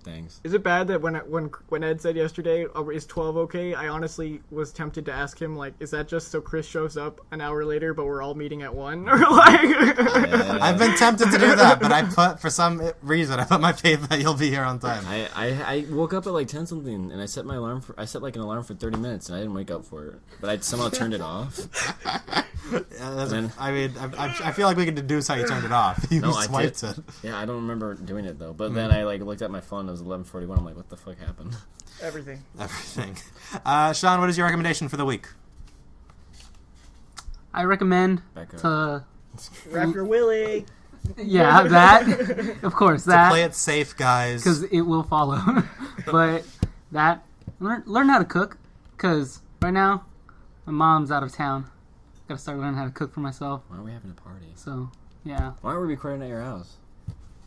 S3: Thanks.
S2: Is it bad that when Ed said yesterday, is 12 okay? I honestly was tempted to ask him, like, is that just so Chris shows up an hour later, but we're all meeting at 1? Or like...
S1: I've been tempted to do that, but for some reason, I put my faith that you'll be here on time.
S3: I woke up at like 10 something, and I set an alarm for 30 minutes, and I didn't wake up for it. But I somehow turned it off.
S1: I feel like we can deduce how you turned it off. You swiped it.
S3: Yeah, I don't remember doing it though. But then I looked at my phone. It was 11:41. I'm like, what the fuck happened?
S2: Everything.
S1: Sean, what is your recommendation for the week?
S4: I recommend
S3: Becca.
S4: to...
S2: Wrap your willy.
S4: Yeah, that. Of course, that.
S1: To play it safe, guys.
S4: Because it will follow. But that... Learn how to cook. Because right now, my mom's out of town. Gotta start learning how to cook for myself.
S3: Why are we having a party?
S4: So, yeah.
S3: Why are we recording at your house?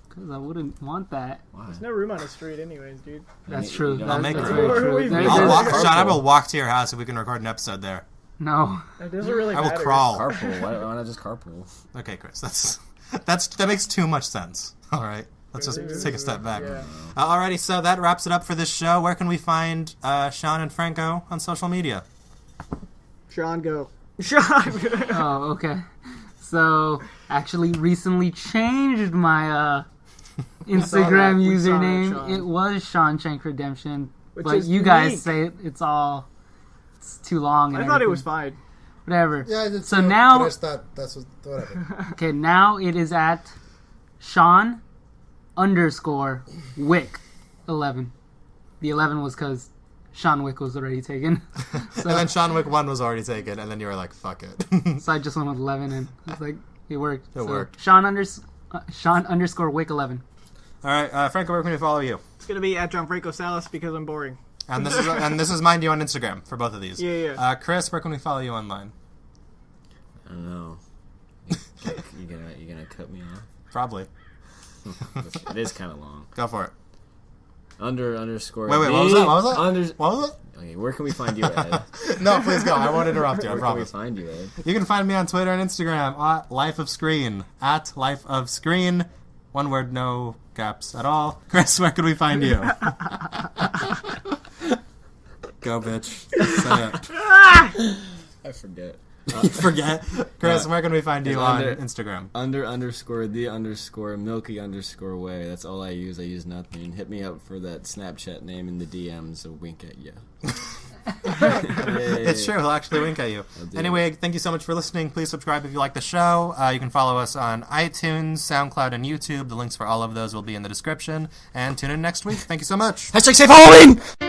S4: Because I wouldn't want that.
S3: Why?
S2: There's no room on the street anyways, dude.
S4: That's true.
S1: I'll make
S4: That's
S1: it.
S4: very true.
S1: Sean, I will walk to your house if we can record an episode there.
S4: No.
S2: It doesn't really
S1: I will
S2: matter.
S1: crawl.
S3: Carpool. Why not just carpool?
S1: Okay, Chris, that makes too much sense. All right, let's just take a step back.
S2: Yeah.
S1: Alrighty, so that wraps it up for this show. Where can we find Sean and Franco on social media?
S2: Sean, go. Sean!
S4: Oh, okay. So, actually recently changed my Instagram
S2: We saw that,
S4: username.
S2: Sean.
S4: It was Sean Shank Redemption.
S2: Which
S4: but
S2: is
S4: you guys
S2: unique.
S4: say it's too long. And
S2: I thought it
S4: everything.
S2: was fine.
S4: Whatever.
S1: Yeah, I did
S4: so now,
S1: whatever.
S4: okay, now it is at Sean _ Wick 11. The 11 was because Sean Wick was already taken. So,
S1: And then Sean Wick 1 was already taken, and then you were like, fuck it.
S4: so I just went with 11, and it's like, it worked.
S1: It worked.
S4: Sean _ Wick 11.
S1: All right, Franco, where can we follow you?
S2: It's gonna be at Gianfranco Salas because I'm boring.
S1: And this is Mind You on Instagram for both of these.
S2: Yeah.
S1: Chris, where can we follow you online?
S3: I don't know. You gonna cut me off?
S1: Probably.
S3: It is kind of long.
S1: Go for it.
S3: Underscore.
S1: Wait, what was that? What was it?
S3: Okay, where can we find you, Ed?
S1: No, please go. I won't interrupt you. I
S3: Where
S1: promise.
S3: can we find you, Ed?
S1: You can find me on Twitter and Instagram at Life of Screen. At Life of Screen. One word, no gaps at all. Chris, where can we find you? Go, bitch. Say it.
S3: I forget.
S1: Forget. Chris, where can we find you on
S3: under-
S1: Instagram?
S3: _the_ milky _way. That's all I use. I use nothing. Hit me up for that Snapchat name in the DMs. A wink at you.
S1: It's true. He'll actually wink at you. Anyway, thank you so much for listening. Please subscribe if you like the show. You can follow us on iTunes, SoundCloud, and YouTube. The links for all of those will be in the description. And tune in next week. Thank you so much.
S3: #SaveHalloween!